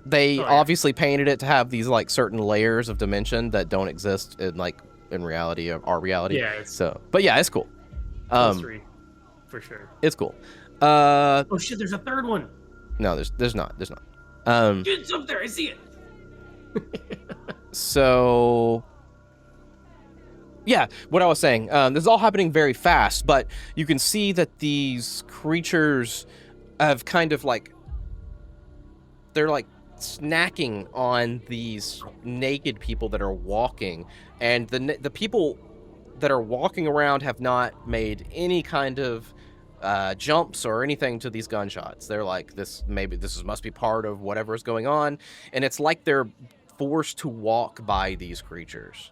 they obviously painted it to have these, like, certain layers of dimension that don't exist in, like, in reality, or our reality.
Yeah, it's
but yeah, it's cool.
history, for sure.
It's cool.
Oh shit, there's a third one.
No, there's not.
Dude, it's up there. I see it.
So... Yeah, what I was saying, this is all happening very fast, but you can see that these creatures have kind of like... They're like snacking on these naked people that are walking, and the people that are walking around have not made any kind of jumps or anything to these gunshots. They're like, this must be part of whatever is going on, and it's like they're forced to walk by these creatures.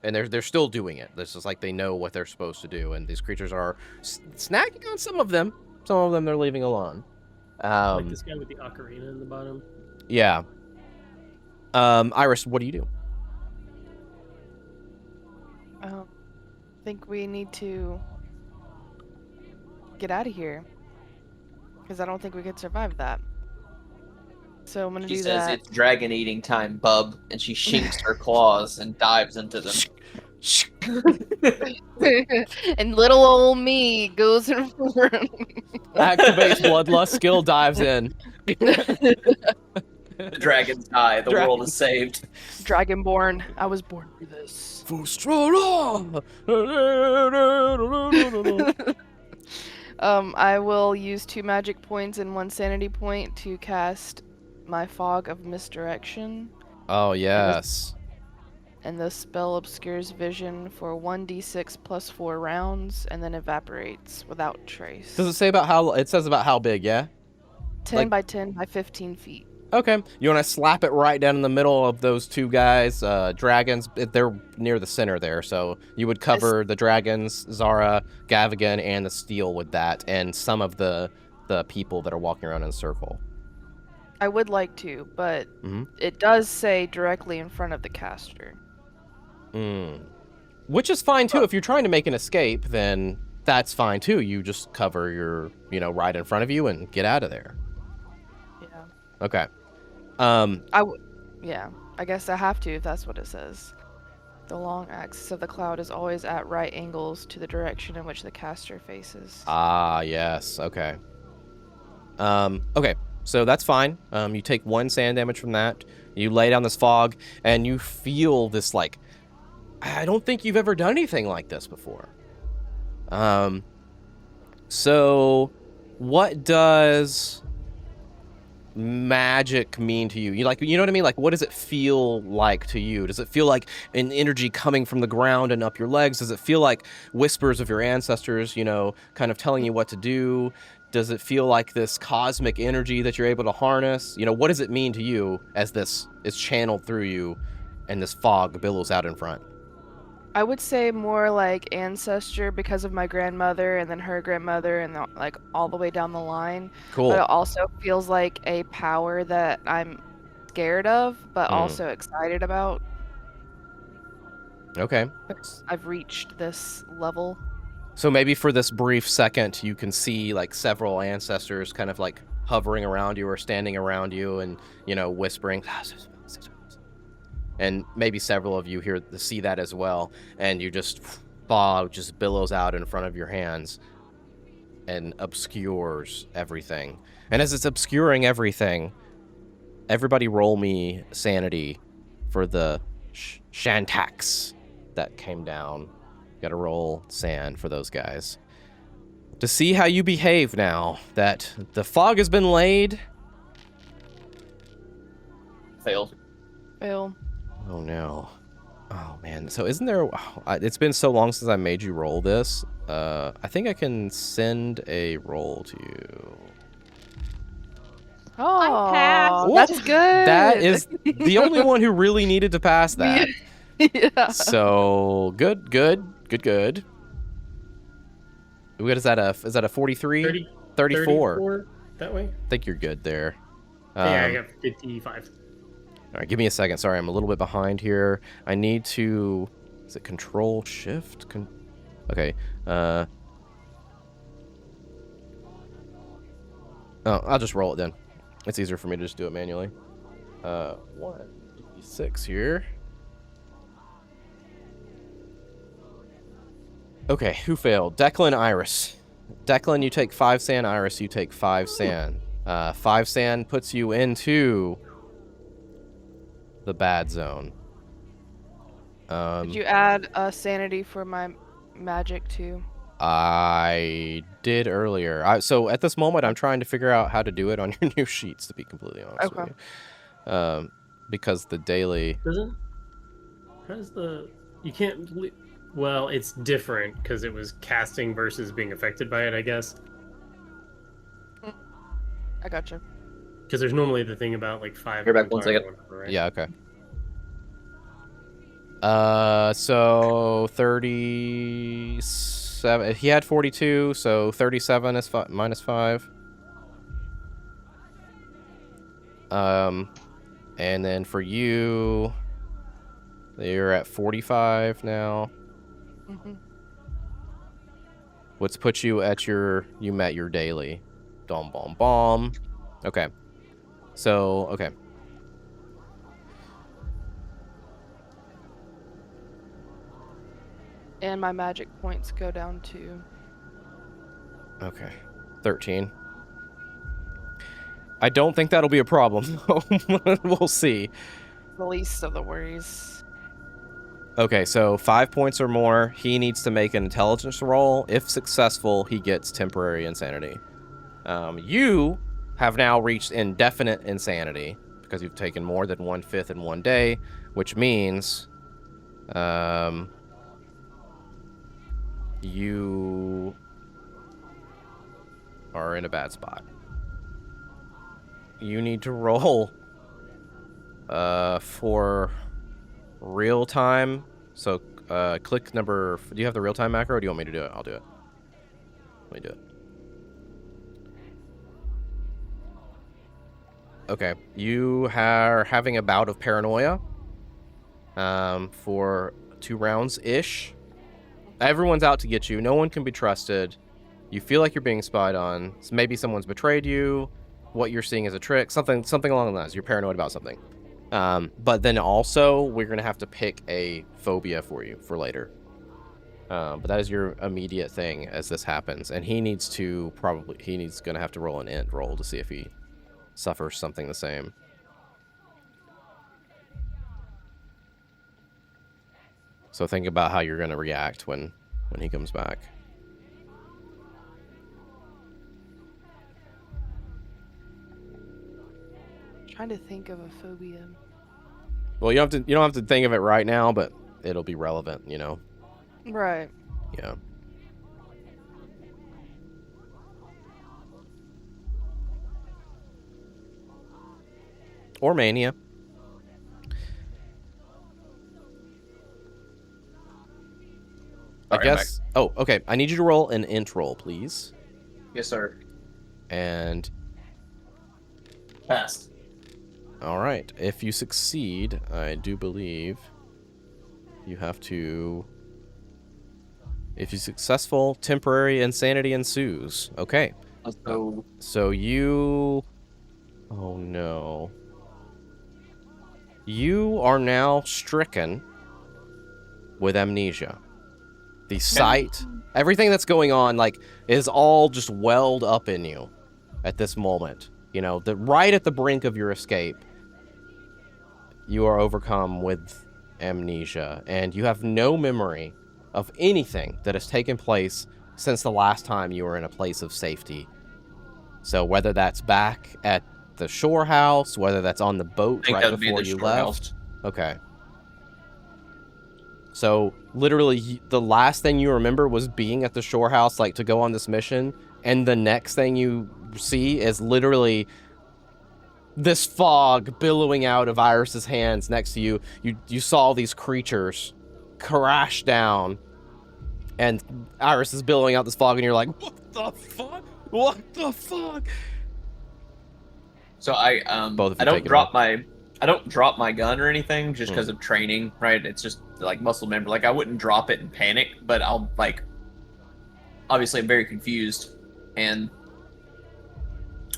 And they're still doing it. This is like they know what they're supposed to do, and these creatures are snacking on some of them. Some of them they're leaving alone.
Like this guy with the ocarina in the bottom.
Yeah. Iris, what do you do?
I think we need to get out of here, because I don't think we could survive that. So I'm gonna
She
do
says
that.
it's dragon eating time, bub, and she shinks her claws and dives into them.
And little old me goes in front.
Activates bloodlust skill, dives in.
The dragons die. The world is saved.
Dragonborn. I was born for this. I will use 2 magic points and 1 sanity point to cast my fog of misdirection.
Oh, yes.
And the spell obscures vision for 1d6 plus 4 rounds and then evaporates without trace.
Does it say about how... It says about how big, yeah?
10 by 10 by 15 feet.
Okay, you want to slap it right down in the middle of those two guys, dragons. They're near the center there, so you would cover the dragons, Zara, Gavigan, and the steel with that, and some of the people that are walking around in a circle.
I would like to, but
Mm-hmm.
it does say directly in front of the caster.
Which is fine too. If you're trying to make an escape, then that's fine too. You just cover your, right in front of you and get out of there.
Yeah.
Okay.
Yeah, I guess I have to if that's what it says. The long axis of the cloud is always at right angles to the direction in which the caster faces.
Ah, yes. Okay. Okay. So that's fine. You take 1 sand damage from that. You lay down this fog, and you feel this, like, I don't think you've ever done anything like this before. So what does magic mean to you? You know what I mean? Like, what does it feel like to you? Does it feel like an energy coming from the ground and up your legs? Does it feel like whispers of your ancestors, kind of telling you what to do? Does it feel like this cosmic energy that you're able to harness? What does it mean to you as this is channeled through you and this fog billows out in front?
I would say more like ancestor because of my grandmother and then her grandmother and like all the way down the line.
Cool.
But it also feels like a power that I'm scared of, but also excited about.
Okay.
I've reached this level.
So maybe for this brief second, you can see like several ancestors kind of like hovering around you or standing around you and, whispering. And maybe several of you see that as well. And you fog just billows out in front of your hands and obscures everything. And as it's obscuring everything, everybody roll me sanity for the Shantax that came down. Gotta roll sand for those guys. To see how you behave now that the fog has been laid.
Failed.
Fail.
Oh no. Oh man. So isn't there... it's been so long since I made you roll this. I think I can send a roll to you.
Oh,
passed.
that's good.
That is the only one who really needed to pass that.
Yeah.
So good. What is that? Is that a 43? 34.
That way?
I think you're good there.
Yeah, I got 55.
All right, give me a second. Sorry, I'm a little bit behind here. I need to... Is it Control Shift? Okay. Oh, I'll just roll it then. It's easier for me to just do it manually. 1d6 here. Okay, who failed? Declan, Iris. Declan, you take 5 sand. Iris, you take 5 sand. 5 sand puts you into the bad zone.
Did you add a sanity for my magic too?
I did earlier. So at this moment, I'm trying to figure out how to do it on your new sheets, to be completely honest with you. Because the daily...
Doesn't... How's the... You can't... Well, it's different because it was casting versus being affected by it, I guess.
I gotcha.
Because there's normally the thing about like 5.
You're back 1 second.
Right?
Yeah, okay. So 37. He had 42, so 37 is minus 5. And then for you, you're at 45 now.
Mm-hmm.
What's put you at you met your daily. Dom bomb bomb. Okay. So, okay.
And my magic points go down to...
Okay. 13. I don't think that'll be a problem. We'll see.
The least of the worries.
Okay, so 5 points or more. He needs to make an intelligence roll. If successful, he gets temporary insanity. You have now reached indefinite insanity because you've taken more than 1/5 in one day, which means you are in a bad spot. You need to roll For real time, so click number. Do you have the real time macro, or do you want me to do it? I'll do it. Let me do it. Okay, you are having a bout of paranoia for 2 rounds-ish. Everyone's out to get you. No one can be trusted. You feel like you're being spied on. Maybe someone's betrayed you. What you're seeing is a trick. Something along those lines. You're paranoid about something. But then also, we're going to have to pick a phobia for you for later. But that is your immediate thing as this happens. And he needs to he's going to have to roll an int roll to see if he suffers something the same. So think about how you're going to react when he comes back.
Trying to think of a phobia.
Well, you don't have to think of it right now, but it'll be relevant, you know.
Right.
Yeah. Or mania. I guess. Oh, okay. I need you to roll an int roll, please.
Yes, sir.
And
Passed.
all right. If you succeed, I do believe you have to. If you're successful, temporary insanity ensues. Okay.
Let's go.
So you. Oh no. You are now stricken with amnesia. The sight, everything that's going on, like, is all just welled up in you at this moment. You know, right at the brink of your escape, you are overcome with amnesia, and you have no memory of anything that has taken place since the last time you were in a place of safety. So whether that's back at the shore house, whether that's on the boat right before you left. Okay. So literally the last thing you remember was being at the shore house, like, to go on this mission, and the next thing you see is literally this fog billowing out of Iris's hands next to you. You saw these creatures crash down, and Iris is billowing out this fog, and you're like, what the fuck? What the fuck?
So I don't drop my gun or anything just because of training, right? It's just like muscle memory. Like, I wouldn't drop it and panic, but I'll, like, obviously I'm very confused, and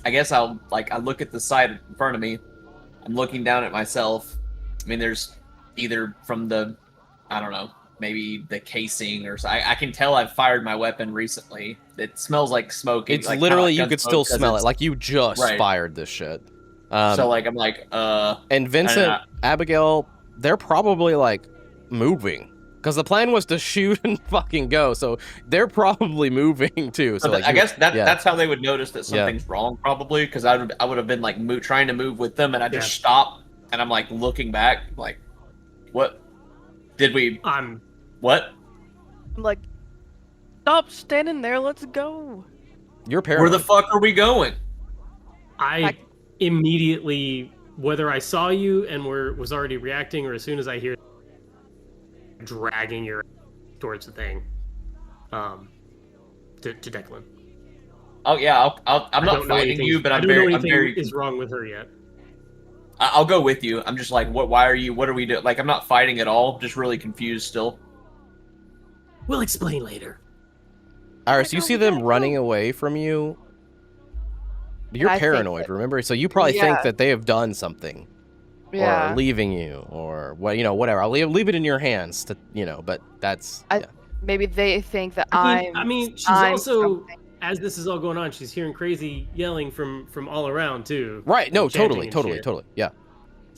I guess I look at the side in front of me. I'm looking down at myself. I mean, there's either from the, I don't know, maybe the casing or so. I can tell I've fired my weapon recently. It smells like smoke.
It's
like,
literally,
like
you could still smell it. Like, you just fired this shit.
So, like, I'm like,
And Vincent, Abigail, they're probably, like, moving. Because the plan was to shoot and fucking go, so they're probably moving too. So, like,
I guess that's how they would notice that something's wrong, probably. Because I would have been, like, trying to move with them, and I just stop, and I'm, like, looking back, like, what did we? What?
I'm like, stop standing there. Let's go.
You're paranoid.
Where the fuck are we going?
I immediately, whether I saw you and was already reacting, or as soon as I hear dragging your towards the thing, to Declan.
Oh yeah, I'm not fighting you, but I'm very
is wrong with her yet.
I'll go with you. I'm just like, what? Why are you? What are we doing? Like, I'm not fighting at all. Just really confused still.
We'll explain later.
Iris, you see them running away from you. You're paranoid, remember? So you probably think that they have done something.
Yeah.
Or leaving you, or what, you know, whatever. I'll leave it in your hands to, you know, but that's
maybe they think that
I mean, she's also something. As this is all going on, she's hearing crazy yelling from all around too.
Right? No, totally. Yeah,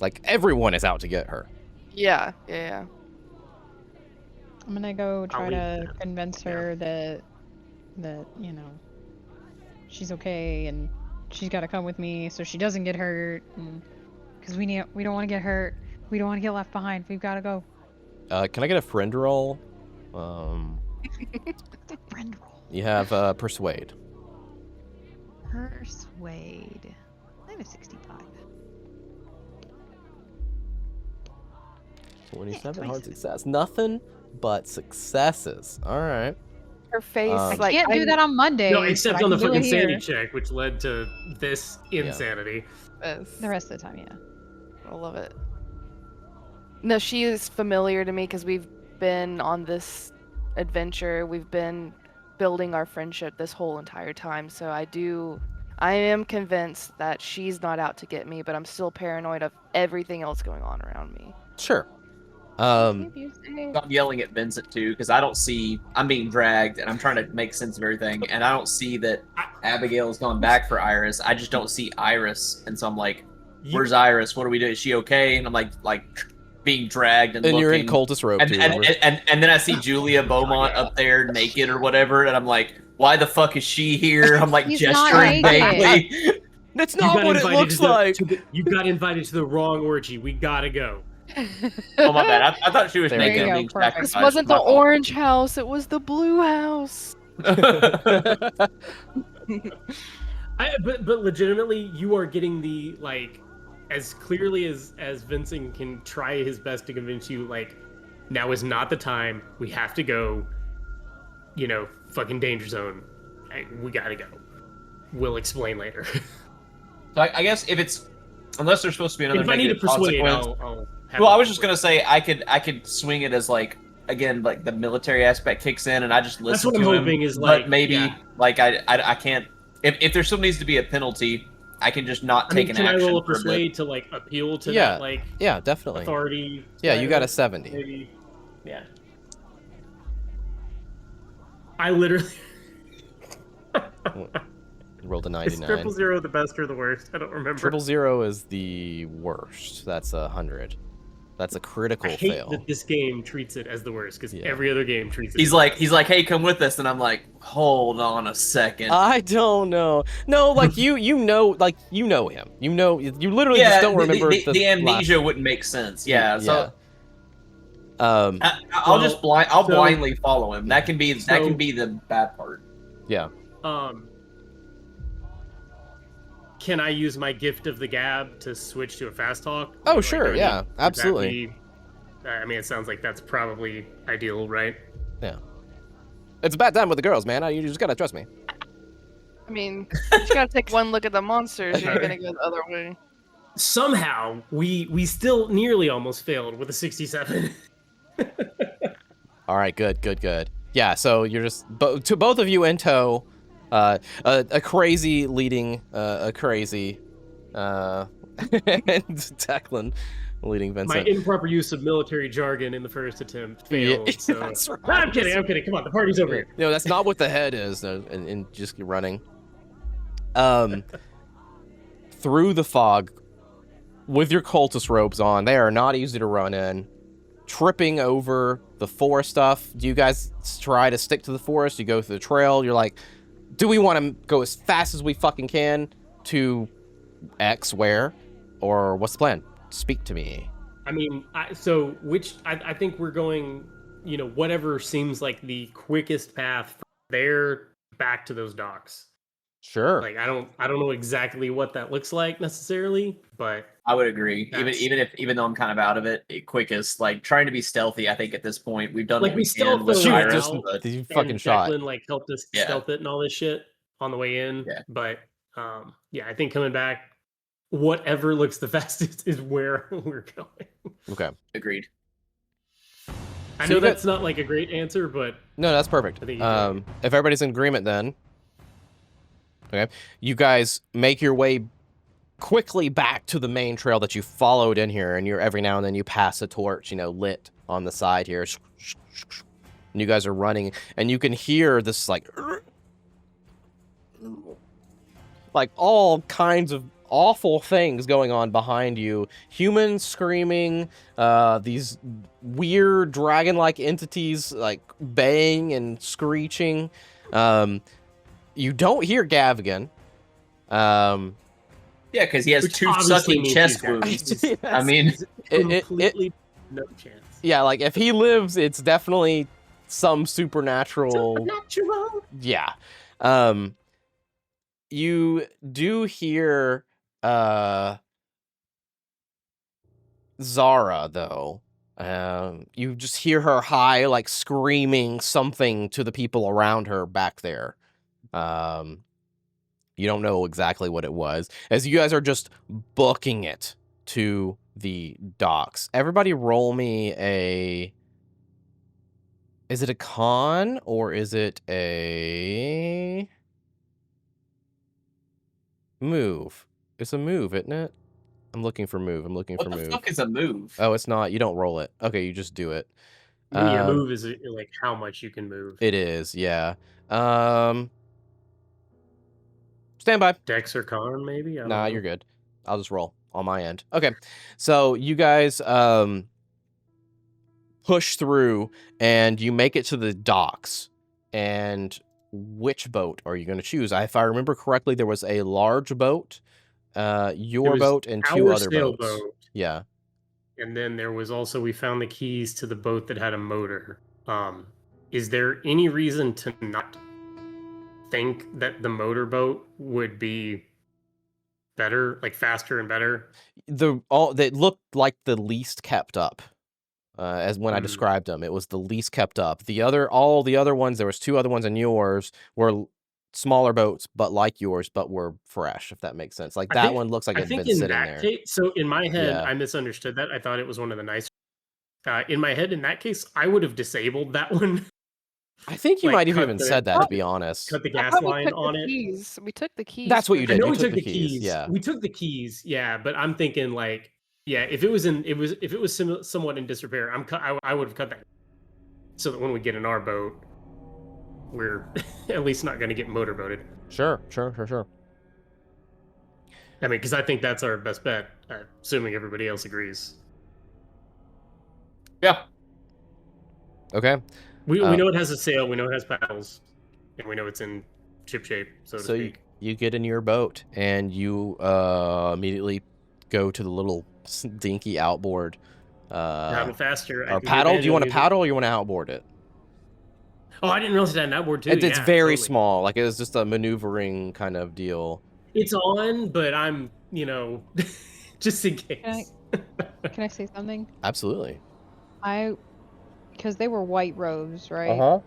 like everyone is out to get her.
Yeah.
I'm gonna go try to convince her that you know, she's okay and she's got to come with me so she doesn't get hurt, because we don't want to get hurt. We don't want to get left behind. We've got to go.
Can I get a friend roll?
The friend roll.
You have persuade.
Persuade. I have a 65.
27 hard success. Nothing but successes. All right.
Her face,
I
I
like
can't do that on Mondays.
No,
but
except
I
on the
can do it
fucking sandy
here.
check, which led to this insanity.
The rest of the time, yeah.
I love it. No, she is familiar to me because we've been on this adventure. We've been building our friendship this whole entire time. So I am convinced that she's not out to get me, but I'm still paranoid of everything else going on around me.
Sure.
I'm yelling at Vincent too because I'm being dragged and I'm trying to make sense of everything, and I don't see that Abigail's gone back for Iris. I just don't see Iris, and so I'm like, "Where's Iris? What do we do? Is she okay?" And I'm like being dragged and looking.
you're in cultist robe
and,
too.
and then I see Julia Beaumont up there naked or whatever, and I'm like, "Why the fuck is she here?" I'm like
He's not
gesturing
naked.
vaguely.
That's not what it looks like.
You got invited to the wrong orgy. We gotta go.
Oh my bad. I thought she was
There
naked.
you
and
go,
being
perfect.
This
sacrificed.
wasn't
My
the
fault.
orange house, it was the blue house.
But legitimately, you are getting the as clearly as Vincent can try his best to convince you. Now is not the time. We have to go. Fucking danger zone. We gotta go. We'll explain later.
So I guess if it's unless there's supposed to be another
If I need to
negative
persuade,
consequence.
I'll have
Well,
it
I was just
persuade.
gonna say I could swing it as again the military aspect kicks in and I just listen
That's what
to
I'm
him.
hoping is
but maybe
yeah.
I can't if there still needs to be a penalty, I can just not
I
take
mean,
an
can I
action
roll a
for a bit.
persuade to appeal to
Yeah.
that
Yeah, definitely.
authority?
Yeah, you got a
guidance?
70.
Maybe. Yeah. I literally.
Rolled a
Is
99.
000 the best or the worst? I don't remember.
000 is the worst. That's 100. That's a critical
I hate
fail.
that this game treats it as the worst because
Yeah.
every other game treats it.
He's like, "Hey, come with us," and I'm like, "Hold on a second.
I don't know. No, you know him. You literally just don't remember
the amnesia
last...
wouldn't make sense. Yeah, so I'll just
so-
blindly follow him. That can be the bad part.
Yeah.
Can I use my gift of the gab to switch to a fast talk?
Oh, sure,
do I
yeah,
would that
absolutely.
I mean, it sounds like that's probably ideal, right?
Yeah. It's a bad time with the girls, man. You just gotta trust me.
I mean, you just gotta take one look at the monsters, you're gonna go the other way.
Somehow, we still nearly almost failed with a 67.
All right, good. Yeah, so you're just to both of you in tow. A crazy leading a crazy and Declan leading
My
Vincent.
improper use of military jargon in the first attempt failed.
Yeah,
So
that's right.
No, I'm kidding. Come on, the party's over here.
No, that's not what the head is, and just keep running. Through the fog, with your cultist robes on, they are not easy to run in. Tripping over the forest stuff. Do you guys try to stick to the forest? You go through the trail. You're like, do we want to go as fast as we fucking can to X where? Or what's the plan? Speak to me.
I mean, I think we're going, whatever seems like the quickest path from there back to those docks.
Sure.
I don't know exactly what that looks like necessarily, but
I would agree.
That's-
Even though I'm kind of out of it, quickest trying to be stealthy. I think at this point we've done what
we
we
stealth
can with
the
Iris,
route,
but
You fucking shot.
Declan helped us
Yeah.
stealth it and all this shit on the way in.
Yeah.
But I think coming back, whatever looks the fastest is where we're going.
Okay.
agreed.
I
So
know
you got-
that's not a great answer, but
No, that's perfect.
I think you did.
If everybody's in agreement, then okay, you guys make your way quickly back to the main trail that you followed in here, and every now and then you pass a torch, lit on the side here. And you guys are running, and you can hear this like all kinds of awful things going on behind you. Humans screaming, these weird dragon-like entities baying and screeching. You don't hear Gavigan.
Yeah, because he has
Which
two
obviously
sucking
means
chest
he's got-
wounds.
Yes.
I mean,
completely no chance.
Yeah, if he lives, it's definitely some supernatural.
Supernatural.
Yeah. You do hear Zara though You just hear her high, like screaming something to the people around her back there. You don't know exactly what it was, as you guys are just booking it to the docks. Everybody roll me a... Is it a con, or is it a... move? It's a move, isn't it? I'm looking for move.
What the fuck is a move?
Oh, it's not. You don't roll it. Okay, you just do it.
Yeah, move is like how much you can move.
It is, yeah. Stand by.
Dex or con, maybe?
Nah, you're good. I'll just roll on my end. Okay, so you guys push through, and you make it to the docks. And which boat are you going to choose? If I remember correctly, there was a large boat, your boat, and two other boats. Yeah.
And then there was also, we found the keys to the boat that had a motor. Is there any reason to not think that the motorboat would be better, like faster and better?
They looked like the least kept up. As when I described them, it was the least kept up. All the other ones, there was two other ones, and yours were smaller boats, but like yours, but were fresh. If that makes sense. Like that one looks like it's been sitting there.
So in my head, I misunderstood that. I thought it was one of the nicer. In my head, in that case, I would have disabled that one.
I think you might have even said that, to be honest.
Cut the gas line on it.
We took the keys.
That's what you did.
I know
we
took the keys.
Yeah,
we took the keys. Yeah, but I'm thinking like, yeah, if it was somewhat in disrepair, I would have cut that, so that when we get in our boat, we're at least not going to get motorboated.
Sure.
I mean, because I think that's our best bet, assuming everybody else agrees.
Yeah.
Okay.
We know it has a sail, we know it has paddles, and we know it's in ship shape, so to speak.
You get in your boat, and you immediately go to the little dinky outboard.
Paddle faster.
Or paddle? Do you want to paddle, or you want to outboard it?
Oh, I didn't realize it had an outboard too.
It's very small. Like, it was just a maneuvering kind of deal.
It's on, but I'm, just in case.
Can I say something?
Absolutely.
Because they were white robes, right?
Uh-huh.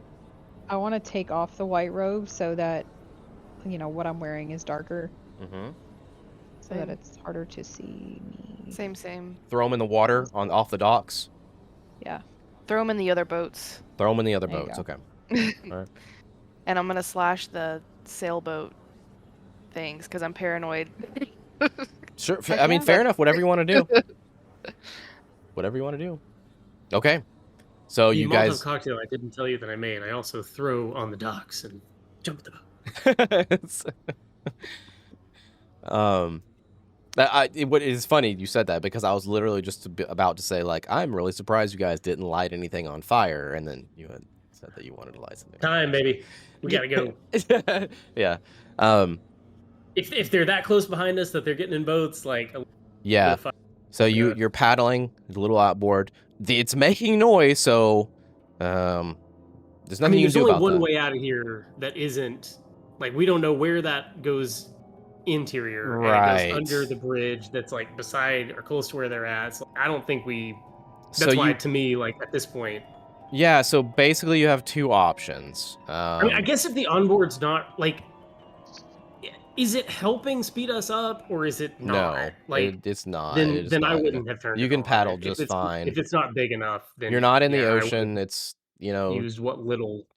I want to take off the white robes so that, what I'm wearing is darker.
Mm-hmm.
So that it's harder to see me.
Same.
Throw them in the water off the docks.
Yeah.
Throw them in the other boats.
Throw them in the other
There you
boats.
go.
Okay. All right.
And I'm gonna slash the sailboat things because I'm paranoid.
Sure. I mean, fair enough. Whatever you want to do. Okay. So you guys.
The cocktail I didn't tell you that I made. I also throw on the docks and jump the boat.
What is funny you said that, because I was literally just about to say, like, I'm really surprised you guys didn't light anything on fire, and then you had said that you wanted to light something.
Time, baby. We gotta go.
Yeah.
If they're that close behind us that they're getting in boats, like,
yeah. So you're paddling the little outboard. It's making noise, so there's nothing you can do about that.
There's only one way out of here that isn't, like, we don't know where that goes interior.
Right.
And it goes under the bridge that's, like, beside or close to where they're at. So I don't think that's why, to me, like, at this point.
Yeah, so basically you have two options.
I mean, I guess if the onboard's not, like, is it helping speed us up, or is it not?
No,
like,
it's not.
Then I wouldn't have turned it on.
You can paddle just fine.
If it's not big enough, then
you're not in the ocean. It's,
use what little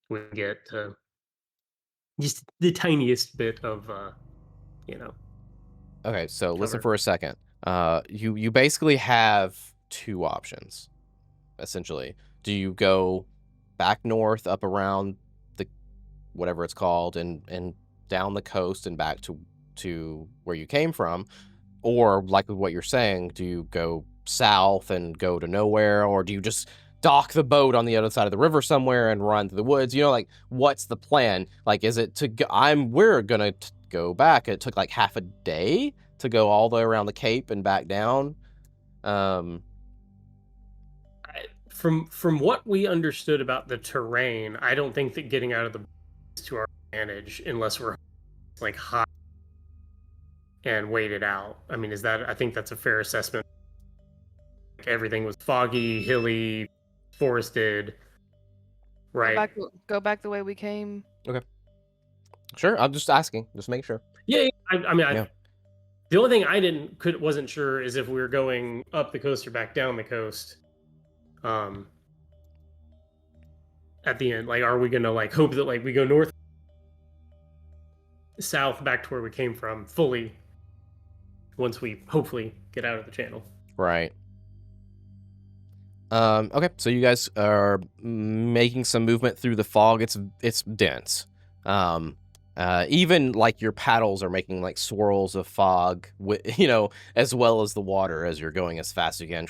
we get to just the tiniest bit of,
Okay, so
cover.
Listen for a second. You basically have two options, essentially. Do you go back north, up around the whatever it's called, and down the coast and back to where you came from, or like what you're saying, do you go south and go to nowhere, or do you just dock the boat on the other side of the river somewhere and run through the woods? Like, what's the plan? Like, is it to go, we're gonna go back. It took like half a day to go all the way around the Cape and back down.
From what we understood about the terrain, I don't think that getting out of the boat is to our advantage unless we're, like, hot and wait it out. I mean, I think that's a fair assessment. everything was foggy, hilly, forested. Right.
Go back the way we came.
Sure, I'm just asking, just make sure.
Yeah. I mean,
Yeah.
the only thing I wasn't sure is if we were going up the coast or back down the coast. At the end, like, are we gonna like hope that like we go north, south, back to where we came from fully once we hopefully get out of the channel?
Right. Okay, so you guys are making some movement through the fog. It's dense. Even like your paddles are making like swirls of fog, as well as the water as you're going as fast as you can.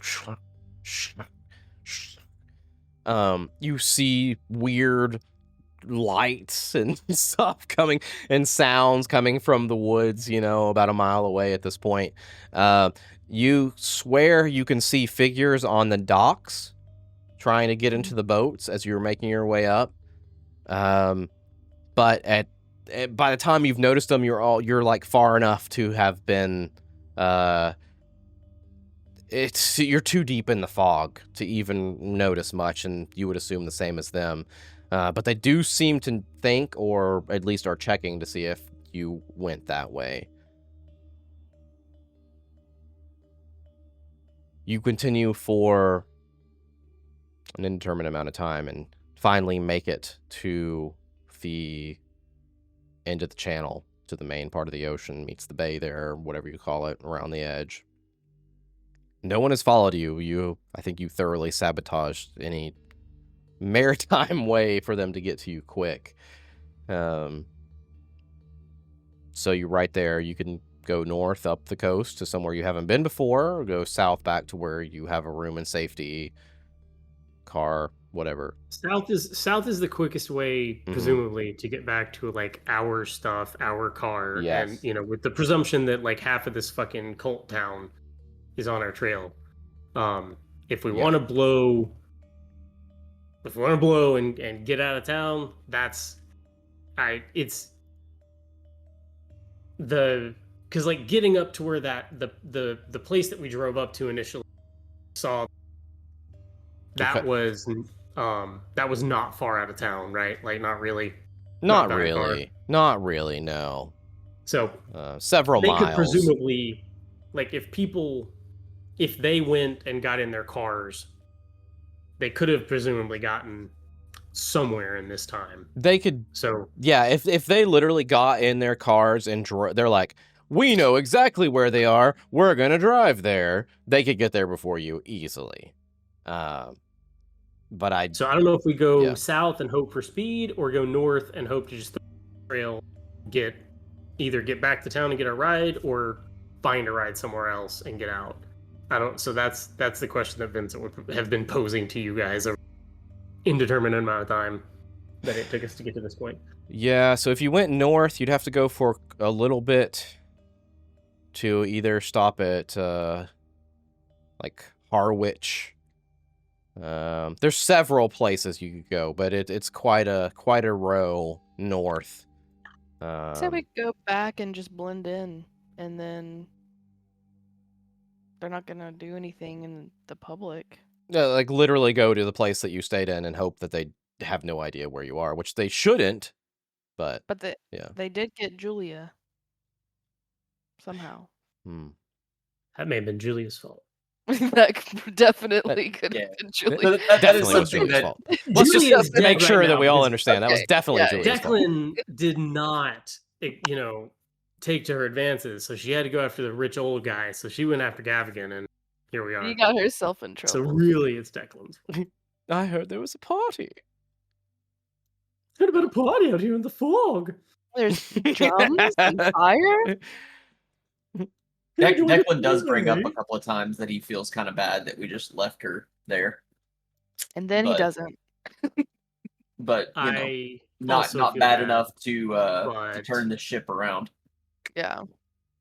You see weird lights and stuff coming and sounds coming from the woods, about a mile away at this point. You swear you can see figures on the docks trying to get into the boats as you're making your way up. But by the time you've noticed them, you're like far enough to have been you're too deep in the fog to even notice much, and you would assume the same as them. But they do seem to think, or at least are checking to see if you went that way. You continue for an indeterminate amount of time and finally make it to the end of the channel, to the main part of the ocean, meets the bay there, whatever you call it, around the edge. No one has followed you. I think you thoroughly sabotaged any maritime way for them to get to you quick. So you're right there. You can go north up the coast to somewhere you haven't been before, or go south back to where you have a room and safety, car, whatever.
South is the quickest way, presumably, to get back to like our stuff, our car,
Yes.
and with the presumption that like half of this fucking cult town is on our trail. If we want to blow, and get out of town, because like getting up to where the place that we drove up to initially saw, that was not far out of town, right? Like not really.
Not really, no.
So
several miles.
They could presumably, like, if they went and got in their cars, they could have presumably gotten somewhere in this time.
They could.
So
yeah, if they literally got in their cars and they're like, we know exactly where they are, we're gonna drive there, they could get there before you easily. So I don't
know if we go south and hope for speed, or go north and hope to just trail, either get back to town and get a ride, or find a ride somewhere else and get out. So that's the question that Vincent would have been posing to you guys over an indeterminate amount of time that it took us to get to this point.
Yeah, so if you went north, you'd have to go for a little bit to either stop at like Harwich. There's several places you could go, but it's quite a row north.
So we go back and just blend in, and then they're not gonna do anything in the public.
Yeah, like literally go to the place that you stayed in and hope that they have no idea where you are, which they shouldn't. But
they did get Julia somehow.
That may have been Julia's fault.
That definitely could have been Julia.
That is Julia's fault. Let's just make sure that we all understand. That was definitely Julia's fault.
Declan did not, take to her advances, so she had to go after the rich old guy. So she went after Gavigan, and here we are.
She got herself in trouble.
So really, it's Declan's.
I heard there was a party.
Heard about a party out here in the fog.
There's drums and fire.
Declan does bring up a couple of times that he feels kind of bad that we just left her there,
and then he doesn't.
But not bad enough to turn the ship around.
Yeah,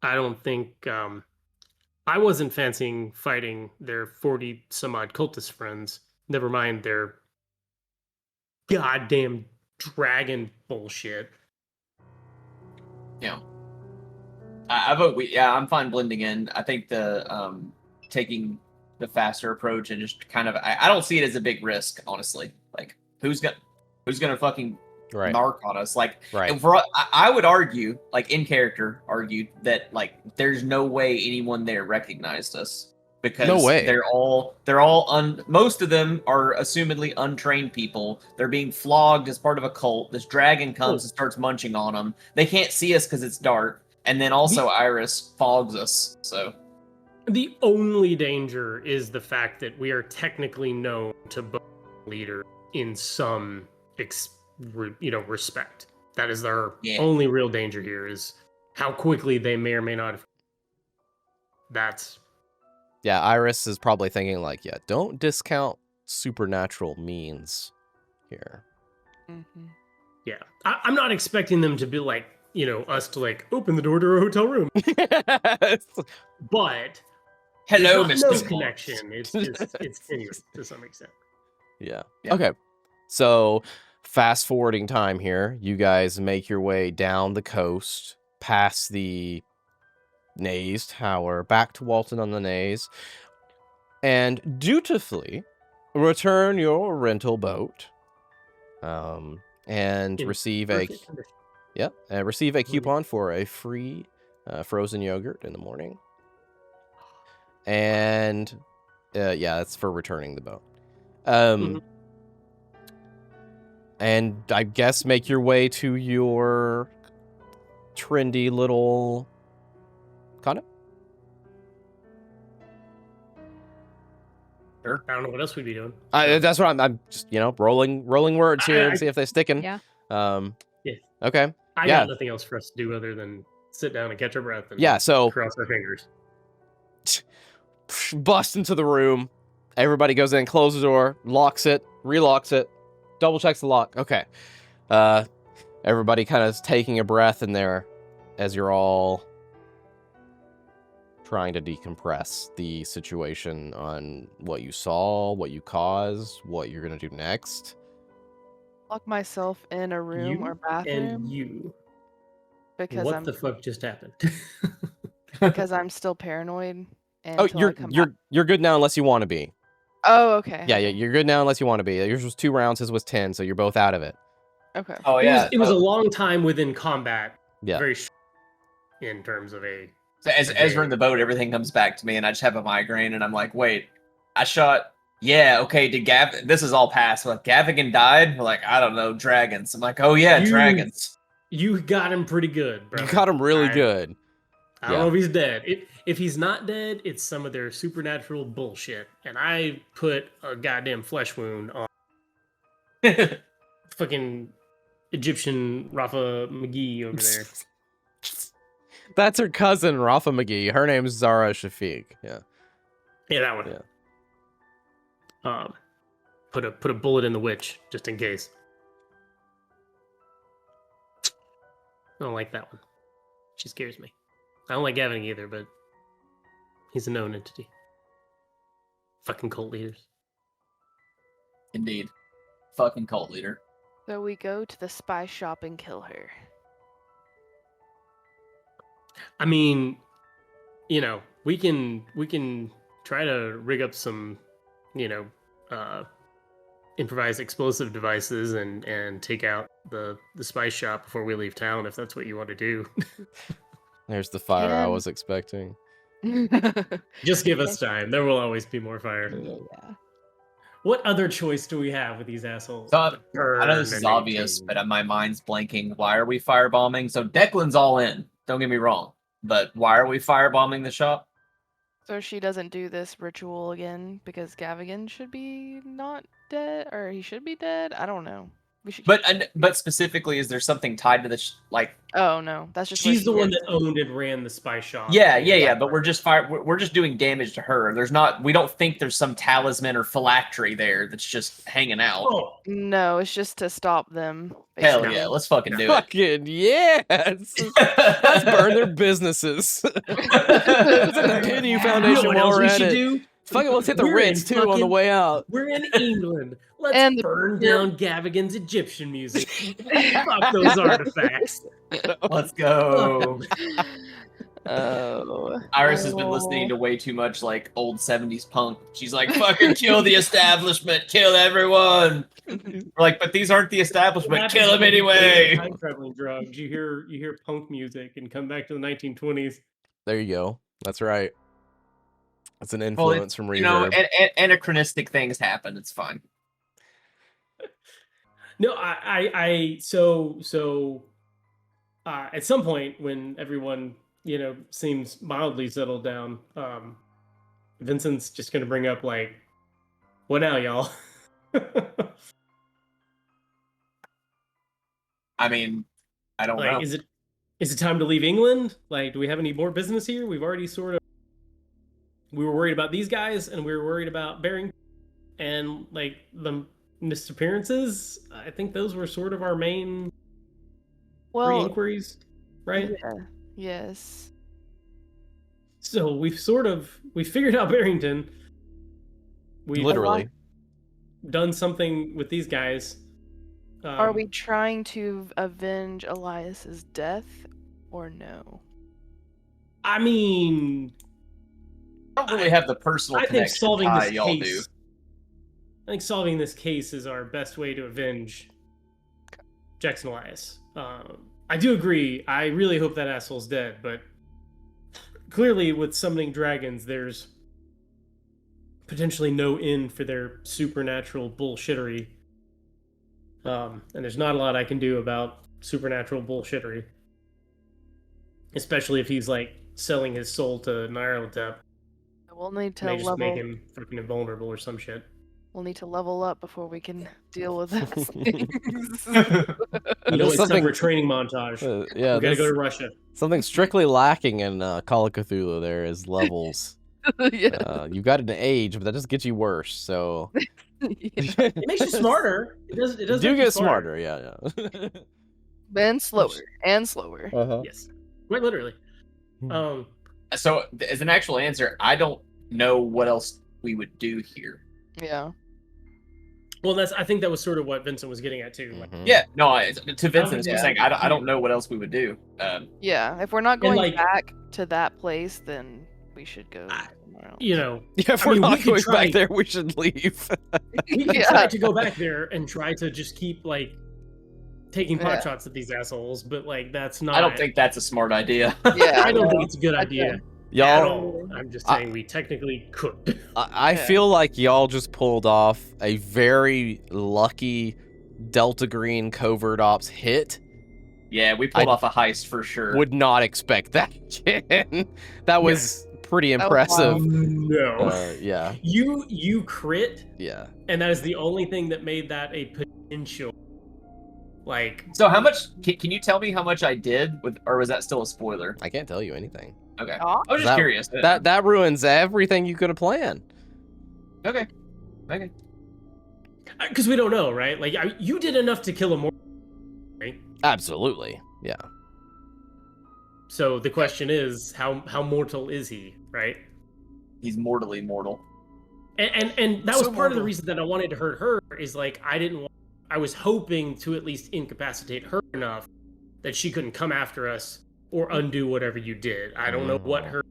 I don't think I wasn't fancying fighting their 40 some odd cultist friends. Never mind their goddamn dragon bullshit.
Yeah. I vote I'm fine blending in. I think the taking the faster approach and just kind of I don't see it as a big risk, honestly. Like who's gonna fucking narc on us? Like I would argue, like in character, that like there's no way anyone there recognized us. Because
no way.
they're all most of them are assumedly untrained people. They're being flogged as part of a cult. This dragon comes and starts munching on them. They can't see us because it's dark. And then also Iris fogs us. So
the only danger is the fact that we are technically known to both leader in some respect. That is our only real danger here, is how quickly they may or may not have. That's
Yeah, Iris is probably thinking like, don't discount supernatural means here.
Mm-hmm.
Yeah, I'm not expecting them to be like, us to like open the door to our hotel room. But
hello,
Mr. No connection. It's tenuous to some extent.
Yeah. Okay. So fast forwarding time here, you guys make your way down the coast, past the Naze Tower, back to Walton on the Naze, and dutifully return your rental boat, and receive a coupon for a free frozen yogurt in the morning. And that's for returning the boat. And I guess make your way to your trendy little condo.
Sure. I don't know what else we'd be doing.
That's what I'm just rolling words here and see if they're sticking.
Yeah.
Okay.
I got nothing else for us to do other than sit down and catch our breath and
so
cross our fingers.
Bust into the room. Everybody goes in, closes the door, locks it, relocks it, double checks the lock. Okay. Everybody kind of taking a breath in there as you're all trying to decompress the situation on what you saw, what you caused, what you're going to do next.
Lock myself in a room or bathroom.
And you.
Because
what the fuck just happened?
Because I'm still paranoid.
You're good now unless you want to be.
Oh, okay.
Yeah, you're good now unless you want to be. Yours was 2 rounds, his was 10, so you're both out of it.
Okay.
Oh yeah.
It was a long time within combat.
Yeah.
Very in terms of a.
So as we're in the boat, everything comes back to me, and I just have a migraine, and I'm like, wait, I shot. Yeah, okay. Did this is all past? Like Gavigan died? We're like, I don't know, dragons. I'm like, oh yeah, dragons.
You got him pretty good, bro.
You got him really good.
I don't know if he's dead. If he's not dead, it's some of their supernatural bullshit. And I put a goddamn flesh wound on fucking Egyptian Rafa McGee over there.
That's her cousin, Rafa McGee. Her name's Zara Shafiq. Yeah.
Yeah, that one.
Yeah.
Put a bullet in the witch, just in case. I don't like that one. She scares me. I don't like Gavin either, but he's a known entity. Fucking cult leaders.
Indeed. Fucking cult leader.
So we go to the spy shop and kill her.
I mean, we can try to rig up some, improvised explosive devices and take out the spice shop before we leave town, if that's what you want to do.
There's the fire I was expecting.
Just give us time. There will always be more fire.
Yeah.
What other choice do we have with these assholes?
So, I know this is obvious, but my mind's blanking. Why are we firebombing? So Declan's all in. Don't get me wrong. But why are we firebombing the shop?
So she doesn't do this ritual again because Gavigan should be not dead, or he should be dead. I don't know. We should.
But specifically, is there something tied to this?
Oh no, that's just.
She's the one that owned and ran the spy shop.
Yeah. But we're just doing damage to her. We don't think there's some talisman or phylactery there that's just hanging out.
Oh.
No, it's just to stop them. Basically.
Hell yeah, let's fucking do it.
Fucking yes! Let's burn their businesses. It's in the Penny Foundation while we're at it. Fucking let's hit the Ritz too on the way out.
We're in England. Let's burn down Gavigan's Egyptian music. Fuck those artifacts.
Let's go.
Oh.
Iris has been listening to way too much like old 70s punk. She's like, fucking kill the establishment, kill everyone. We're like, but these aren't the establishment, kill them anyway.
Time traveling drugs. You hear punk music and come back to the 1920s.
There you go. That's right. That's an influence from Reverb.
You know, anachronistic things happen. It's fine.
No, at some point when everyone, seems mildly settled down, Vincent's just gonna bring up like, what now, y'all?
I mean, I don't know.
Is it time to leave England? Like, do we have any more business here? We've already we were worried about these guys, and we were worried about Barrington, and like the missed appearances. I think those were sort of our main three inquiries, right?
Yeah. Yes.
So we figured out Barrington. We've
Literally
done something with these guys.
Are we trying to avenge Elias's death, or no?
I mean,
I don't really have the personal
I
connection
think solving this
y'all
case.
do.
I think solving this case is our best way to avenge Jackson Elias. I do agree. I really hope that asshole's dead, but clearly with summoning dragons, there's potentially no end for their supernatural bullshittery. And there's not a lot I can do about supernatural bullshittery. Especially if he's like selling his soul to Nyarlathotep.
We'll need to
just make
level.
him fucking invulnerable or some shit.
We'll need to level up before we can deal with those things.
It's time for a training montage.
Yeah,
we gotta go to Russia.
Something strictly lacking in Call of Cthulhu there is levels.
Yeah.
You've got an age, but that doesn't get you worse. So
It makes you smarter. It does.
you do get smarter. Yeah.
And slower.
Uh-huh.
Yes, quite literally.
So, as an actual answer, I don't know what else we would do here.
Yeah.
Well, I think that was sort of what Vincent was getting at too. Like,
Yeah, no, to Vincent, I'm saying I don't know what else we would do.
Yeah, if we're not going back to that place, then we should go somewhere else.
Yeah, if we're not going back there, we should leave.
We could try to go back there and try to just keep like taking pot shots at these assholes, but like that's not.
I don't think that's a smart idea.
Yeah,
I don't think it's a good idea.
Y'all,
I'm just saying we technically could.
I feel like y'all just pulled off a very lucky Delta Green covert ops hit.
Yeah, we pulled off a heist for sure.
Would not expect that again. That was pretty impressive.
No.
Yeah.
You crit.
Yeah.
And that is the only thing that made that a potential. Like.
So how much? Can you tell me how much I did with, or was that still a spoiler?
I can't tell you anything.
Okay. I was just curious.
That ruins everything you could have planned.
Okay.
Because we don't know, right? Like you did enough to kill him, right?
Absolutely. Yeah.
So the question is, how mortal is he, right?
He's mortally mortal.
And that was part of the reason that I wanted to hurt her is like I was hoping to at least incapacitate her enough that she couldn't come after us or undo whatever you did. I don't know what her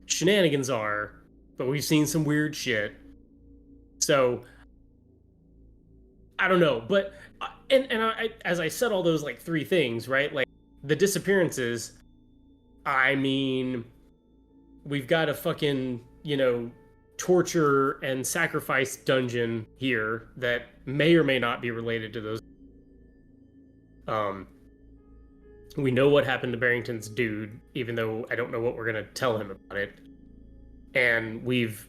shenanigans are, but we've seen some weird shit. So I don't know, but I, as I said all those like three things, right? Like the disappearances. I mean, we've got a fucking torture and sacrifice dungeon here that may or may not be related to those. We know what happened to Barrington's dude, even though I don't know what we're gonna tell him about it. And we've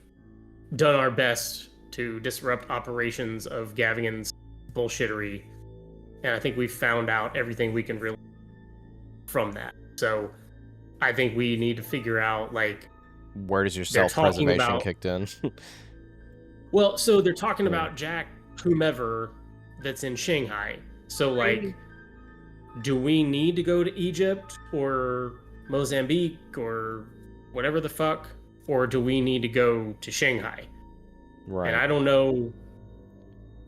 done our best to disrupt operations of Gavigan's bullshittery. And I think we've found out everything we can really from that. So I think we need to figure out, like,
where does your self-preservation kicked in?
Well, so they're talking about Jack whomever that's in Shanghai. So, like, do we need to go to Egypt or Mozambique or whatever the fuck? Or do we need to go to Shanghai?
Right.
And I don't know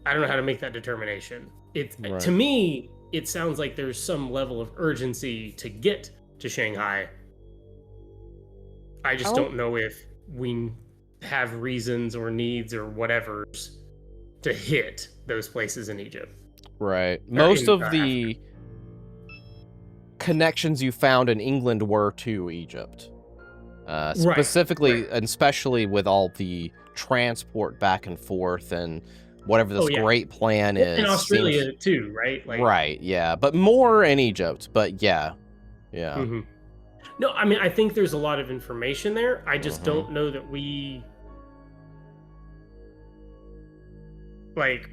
how to make that determination. To me, it sounds like there's some level of urgency to get to Shanghai. I just don't know if we have reasons or needs or whatever's to hit those places in Egypt.
Right.
Or
Most
in,
of the connections you found in England were to Egypt. Specifically,
right.
and especially with all the transport back and forth and whatever this great plan is.
In Australia too, right? Like,
right, yeah. But more in Egypt, but yeah. Yeah.
Mm-hmm. No, I mean, I think there's a lot of information there. I just don't know that we... Like,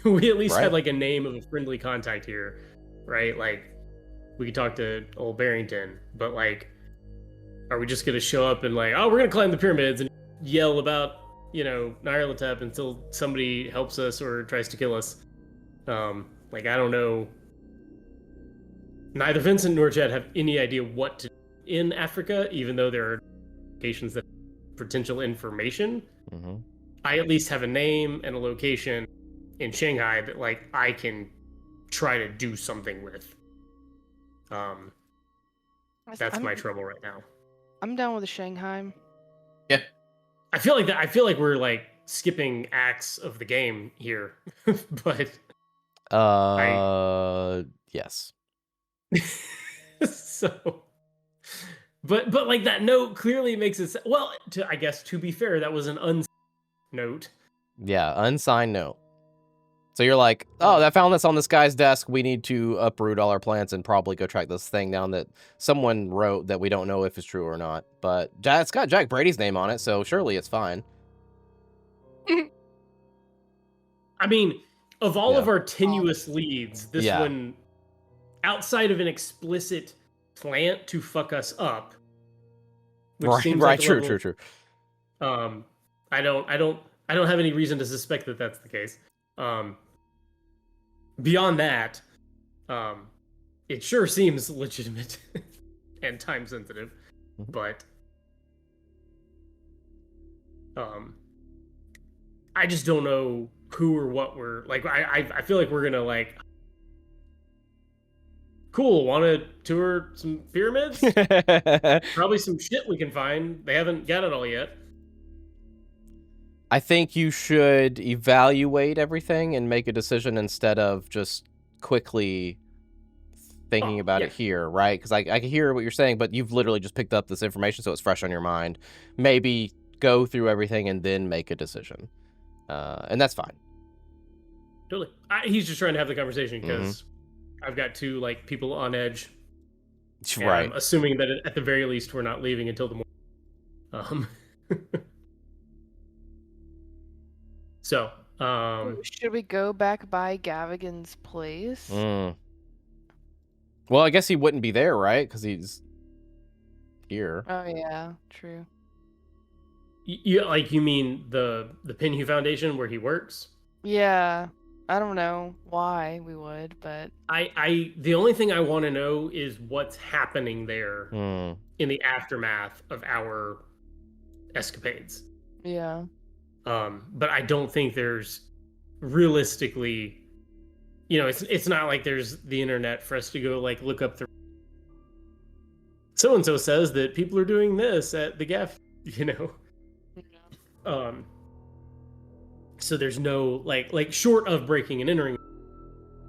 we at least had, like, a name of a friendly contact here, right? Like, we could talk to old Barrington, but, like, are we just going to show up and, like, oh, we're going to climb the pyramids and yell about, you know, Nyarlathotep until somebody helps us or tries to kill us? Like, I don't know. Neither Vincent nor Jed have any idea what to do in Africa, even though there are locations that have potential information.
Mm-hmm.
I at least have a name and a location in Shanghai that, like, I can try to do something with. That's my trouble right now.
I'm down with the Shanghai.
Yeah.
I feel like that. I feel like we're like skipping acts of the game here, but
yes.
So, but like that note clearly makes it well. I guess to be fair, that was an unsigned note.
Yeah, unsigned note. So you're like, oh, I found this on this guy's desk. We need to uproot all our plans and probably go track this thing down that someone wrote that we don't know if it's true or not. But it's got Jack Brady's name on it, so surely it's fine.
I mean, of all of our tenuous leads, this one, outside of an explicit plant to fuck us up, which seems like
true.
I don't have any reason to suspect that that's the case. Beyond that, it sure seems legitimate and time sensitive, but I just don't know who or what we're like. I feel like we're gonna like, cool, want to tour some pyramids? Probably some shit we can find. They haven't got it all yet.
I think you should evaluate everything and make a decision instead of just quickly thinking about it here, right? Because I can hear what you're saying, but you've literally just picked up this information, so it's fresh on your mind. Maybe go through everything and then make a decision. And that's fine.
Totally. He's just trying to have the conversation because I've got two like people on edge.
Right.
I'm assuming that at the very least we're not leaving until the morning. So,
should we go back by Gavigan's place?
Well, I guess he wouldn't be there, right? Because he's here.
Oh yeah, true.
You mean the Pinhu Foundation where he works?
Yeah, I don't know why we would, but
the only thing I want to know is what's happening there in the aftermath of our escapades.
Yeah.
But I don't think there's realistically, you know, it's not like there's the internet for us to go like look up the so and so says that people are doing this at the gaff, you know. So there's no like short of breaking and entering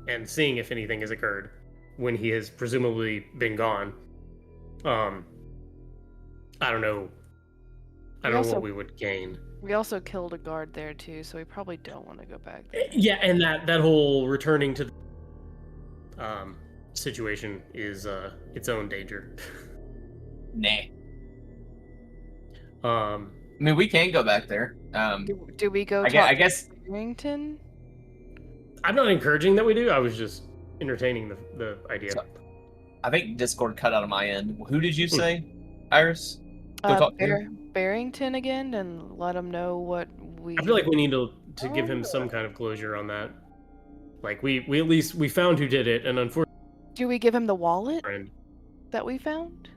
and seeing if anything has occurred when he has presumably been gone. I don't know. I don't know what we would gain.
We also killed a guard there too, so we probably don't want to go back there.
Yeah, and that whole returning to the situation is its own danger.
Nah. I mean, we can go back there.
Do we go?
I guess.
Barrington?
I'm not encouraging that we do. I was just entertaining the idea.
So, I think Discord cut out of my end. Who did you say, Iris? Go talk to him?
Barrington again, and let him know what we.
I feel like we need to give him some kind of closure on that. Like we at least we found who did it, and unfortunately.
Do we give him the wallet that we found?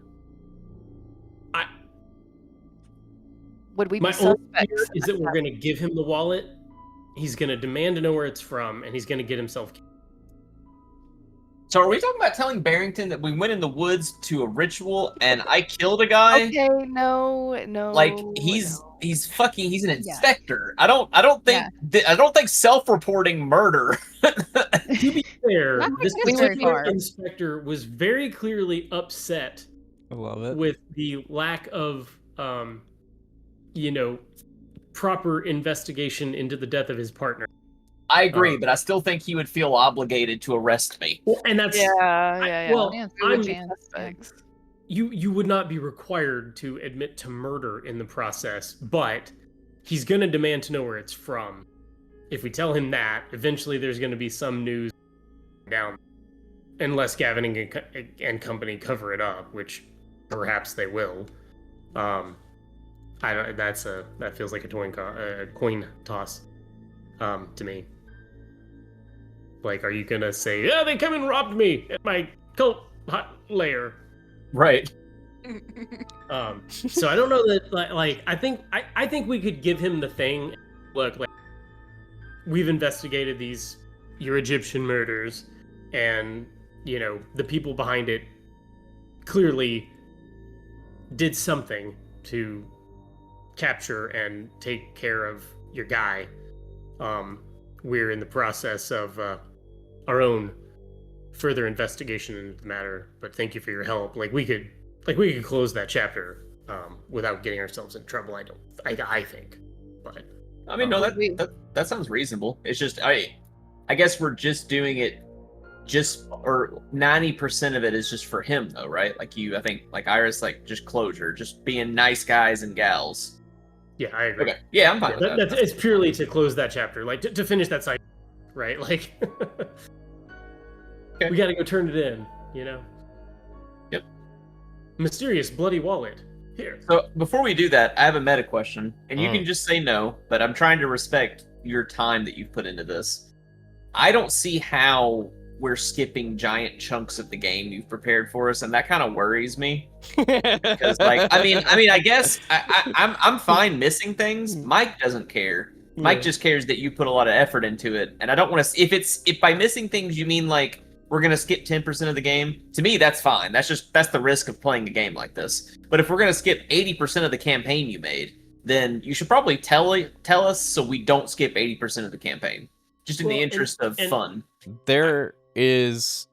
Would we be
my only
suspects?
fear is that we're going to give him the wallet. He's going to demand to know where it's from, and he's going to get himself killed.
So are we talking about telling Barrington that we went in the woods to a ritual and I killed a guy?
Okay, no.
Like he's
no.
he's an
Yeah.
inspector. I don't think self-reporting murder.
To be fair,
Not
this
taking it very
particular
far.
inspector was very clearly upset
I love it.
with the lack of, proper investigation into the death of his partner.
I agree, but I still think he would feel obligated to arrest me.
Well, and that's
Yeah.
well,
Yeah,
I'm-
Suspects.
you would not be required to admit to murder in the process, but he's going to demand to know where it's from. If we tell him that, eventually there's going to be some news down, unless Gavin and company cover it up, which perhaps they will. I don't. That feels like a coin toss to me. Like, are you gonna say, "Yeah, they come and robbed me at my cult lair"?
Right.
So I don't know that. Like, I think we could give him the thing. Look, like, we've investigated your Egyptian murders, and the people behind it clearly did something to capture and take care of your guy. We're in the process of our own further investigation into the matter, but thank you for your help. We could close that chapter without getting ourselves in trouble. I think, but
I mean, no, that sounds reasonable. It's just I guess we're just doing it or 90% of it is just for him though, right? Like I think like Iris, like just closure, just being nice guys and gals.
Yeah, I agree.
Okay. Yeah, I'm fine with that.
It's purely to close that chapter, like to finish that cycle, right? Like,
okay.
We got to go turn it in,
Yep.
Mysterious bloody wallet. Here.
So before we do that, I have a meta question, and you can just say no, but I'm trying to respect your time that you've put into this. I don't see how we're skipping giant chunks of the game you've prepared for us, and that kind of worries me. Because, like, I mean, I guess I'm fine missing things. Mike doesn't care. Mike just cares that you put a lot of effort into it, and I don't want to. If by missing things you mean like we're gonna skip 10% of the game, to me that's fine. That's the risk of playing a game like this. But if we're gonna skip 80% of the campaign you made, then you should probably tell us so we don't skip 80% of the campaign, just in the interest of fun.
There is,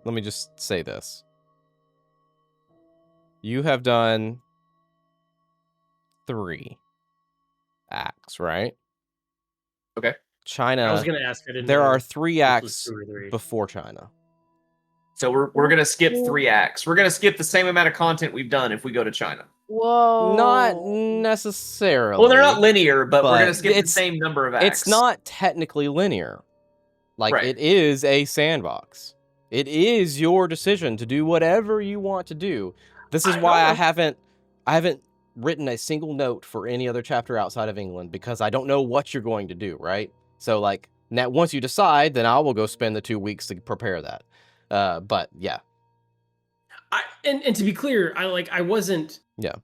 let me just say this. You have done 3 acts, right?
Okay.
China.
I was gonna ask. I didn't
there
know
are 3 acts
2 or 3.
before China.
So we're gonna skip 3 acts. We're gonna skip the same amount of content we've done if we go to China.
Whoa.
Not necessarily.
Well, they're not linear, but we're
but
gonna skip the same number of acts.
It's not technically linear. Like,
Right.
It is a sandbox. It is your decision to do whatever you want to do. This is why I haven't written a single note for any other chapter outside of England, because I don't know what you're going to do, right? So, like, now once you decide, then I will go spend the 2 weeks to prepare that. But yeah.
And to be clear, I wasn't.
Yeah.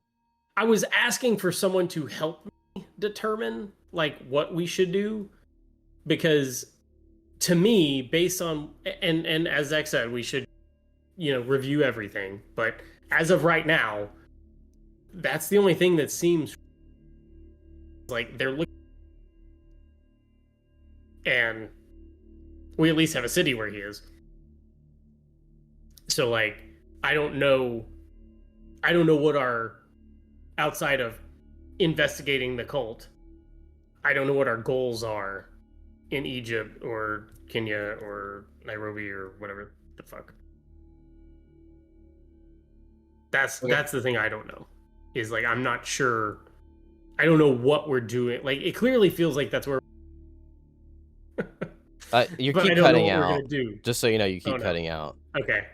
I was asking for someone to help me determine like what we should do, because to me, based on and as Zach said, we should review everything. But as of right now, that's the only thing that seems like they're looking, and we at least have a city where he is. So, like, I don't know what our, outside of investigating the cult, I don't know what our goals are in Egypt or Kenya or Nairobi or whatever the fuck. That's the thing I don't know. Is like, I'm not sure. I don't know what we're doing. Like, it clearly feels like that's where.
You
But
keep
I don't
cutting
know what we're
out.
gonna do.
Just so you know, you keep
Oh, no.
cutting out.
Okay.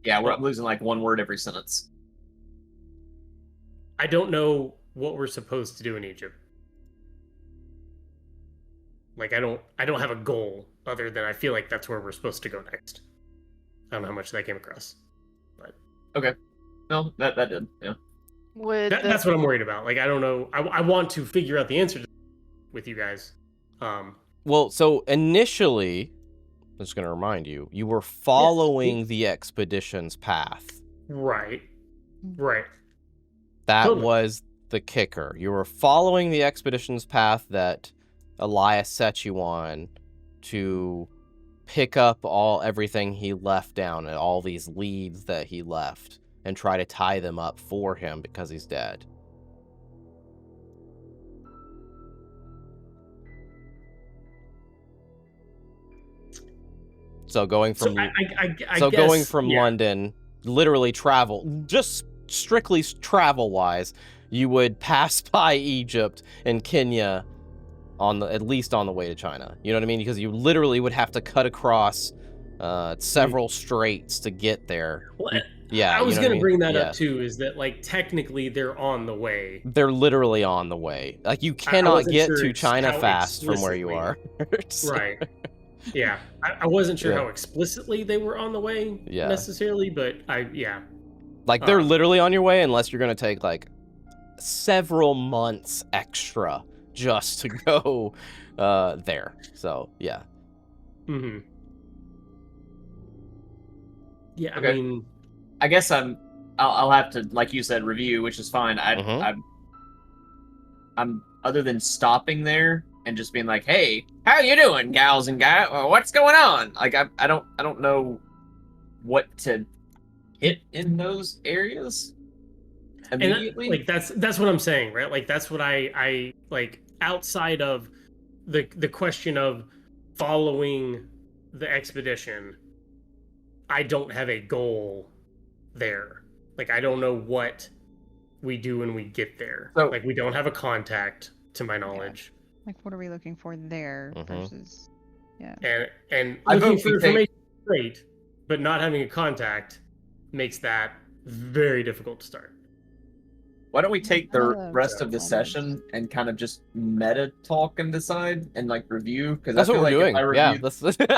Yeah, we're losing like one word every sentence.
I don't know what we're supposed to do in Egypt. Like, I don't have a goal other than I feel like that's where we're supposed to go next. I don't know how much that came across, but
Okay. No, that did. Yeah.
that's what I'm worried about. Like, I don't know. I want to figure out the answer with you guys.
Well, so initially, I'm just going to remind you, you were following the expedition's path.
Right. Right.
That
Totally.
was the kicker. You were following the expedition's path that Elias set you on to pick up everything he left down and all these leads that he left and try to tie them up for him because he's dead. So going from going from London, literally just strictly travel-wise, you would pass by Egypt and Kenya at least on the way to China. You know what I mean? Because you literally would have to cut across several straits to get there.
Well,
yeah,
I was going to bring that
up
too, is that like technically they're on the way.
They're literally on the way. Like you cannot get to China fast from where you are.
So. Right. Yeah. I wasn't sure how explicitly they were on the way necessarily, but like
they're literally on your way unless you're going to take like several months extra just to go there. So, yeah.
Mm-hmm. Yeah,
okay.
I mean,
I guess I'll have to, like you said, review, which is fine. I'm other than stopping there and just being like, "Hey, how you doing, gals and guys? What's going on?" Like I don't know what to hit in those areas immediately.
And that's what I'm saying, right? Like that's what I like outside of the question of following the expedition. I don't have a goal there. Like I don't know what we do when we get there.
So,
like we don't have a contact to my knowledge.
Like what are we looking for there versus
and looking for information is great, but not having a contact makes that very difficult to start.
Why don't we take the rest of the session and kind of just meta talk and decide and like review? Because
that's what we're doing. I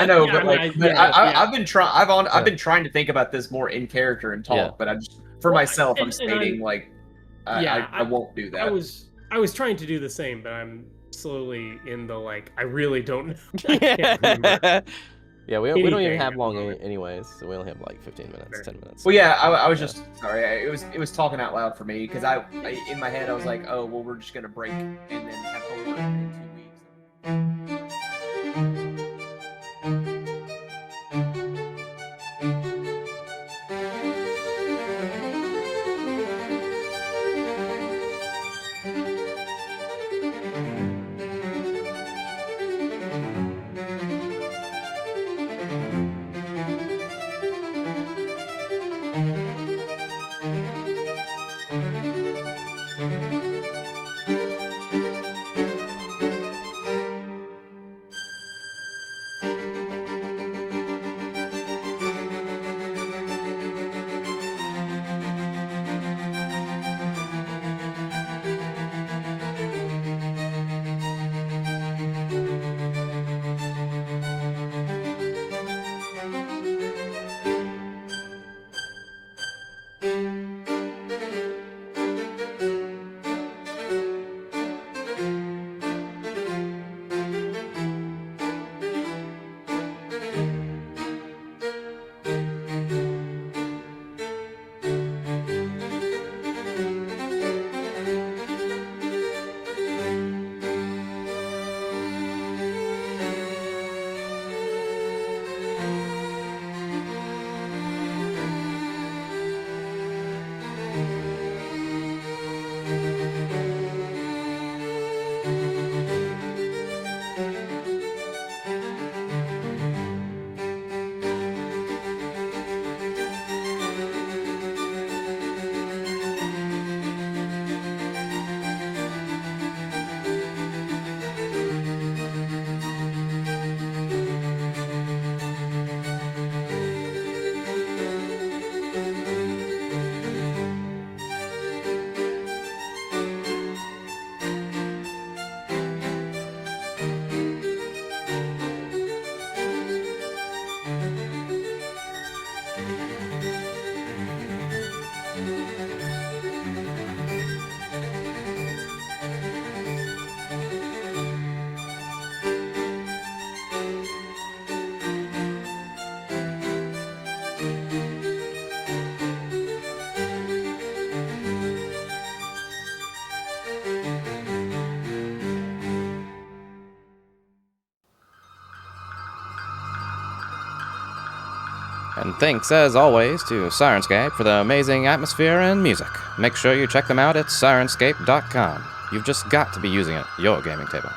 know, but I've been trying to think about this more in character and talk, but I'm stating I won't do that.
I was trying to do the same, but I'm slowly in the like I really don't know. I can't remember.
Yeah, we don't even have long anyways, so we only have like 15 minutes, 10 minutes.
Well, yeah, I was just sorry. It was talking out loud for me because I in my head I was like, oh well, we're just gonna break and then have homework in 2 weeks.
And thanks, as always, to Sirenscape for the amazing atmosphere and music. Make sure you check them out at sirenscape.com. You've just got to be using it at your gaming table.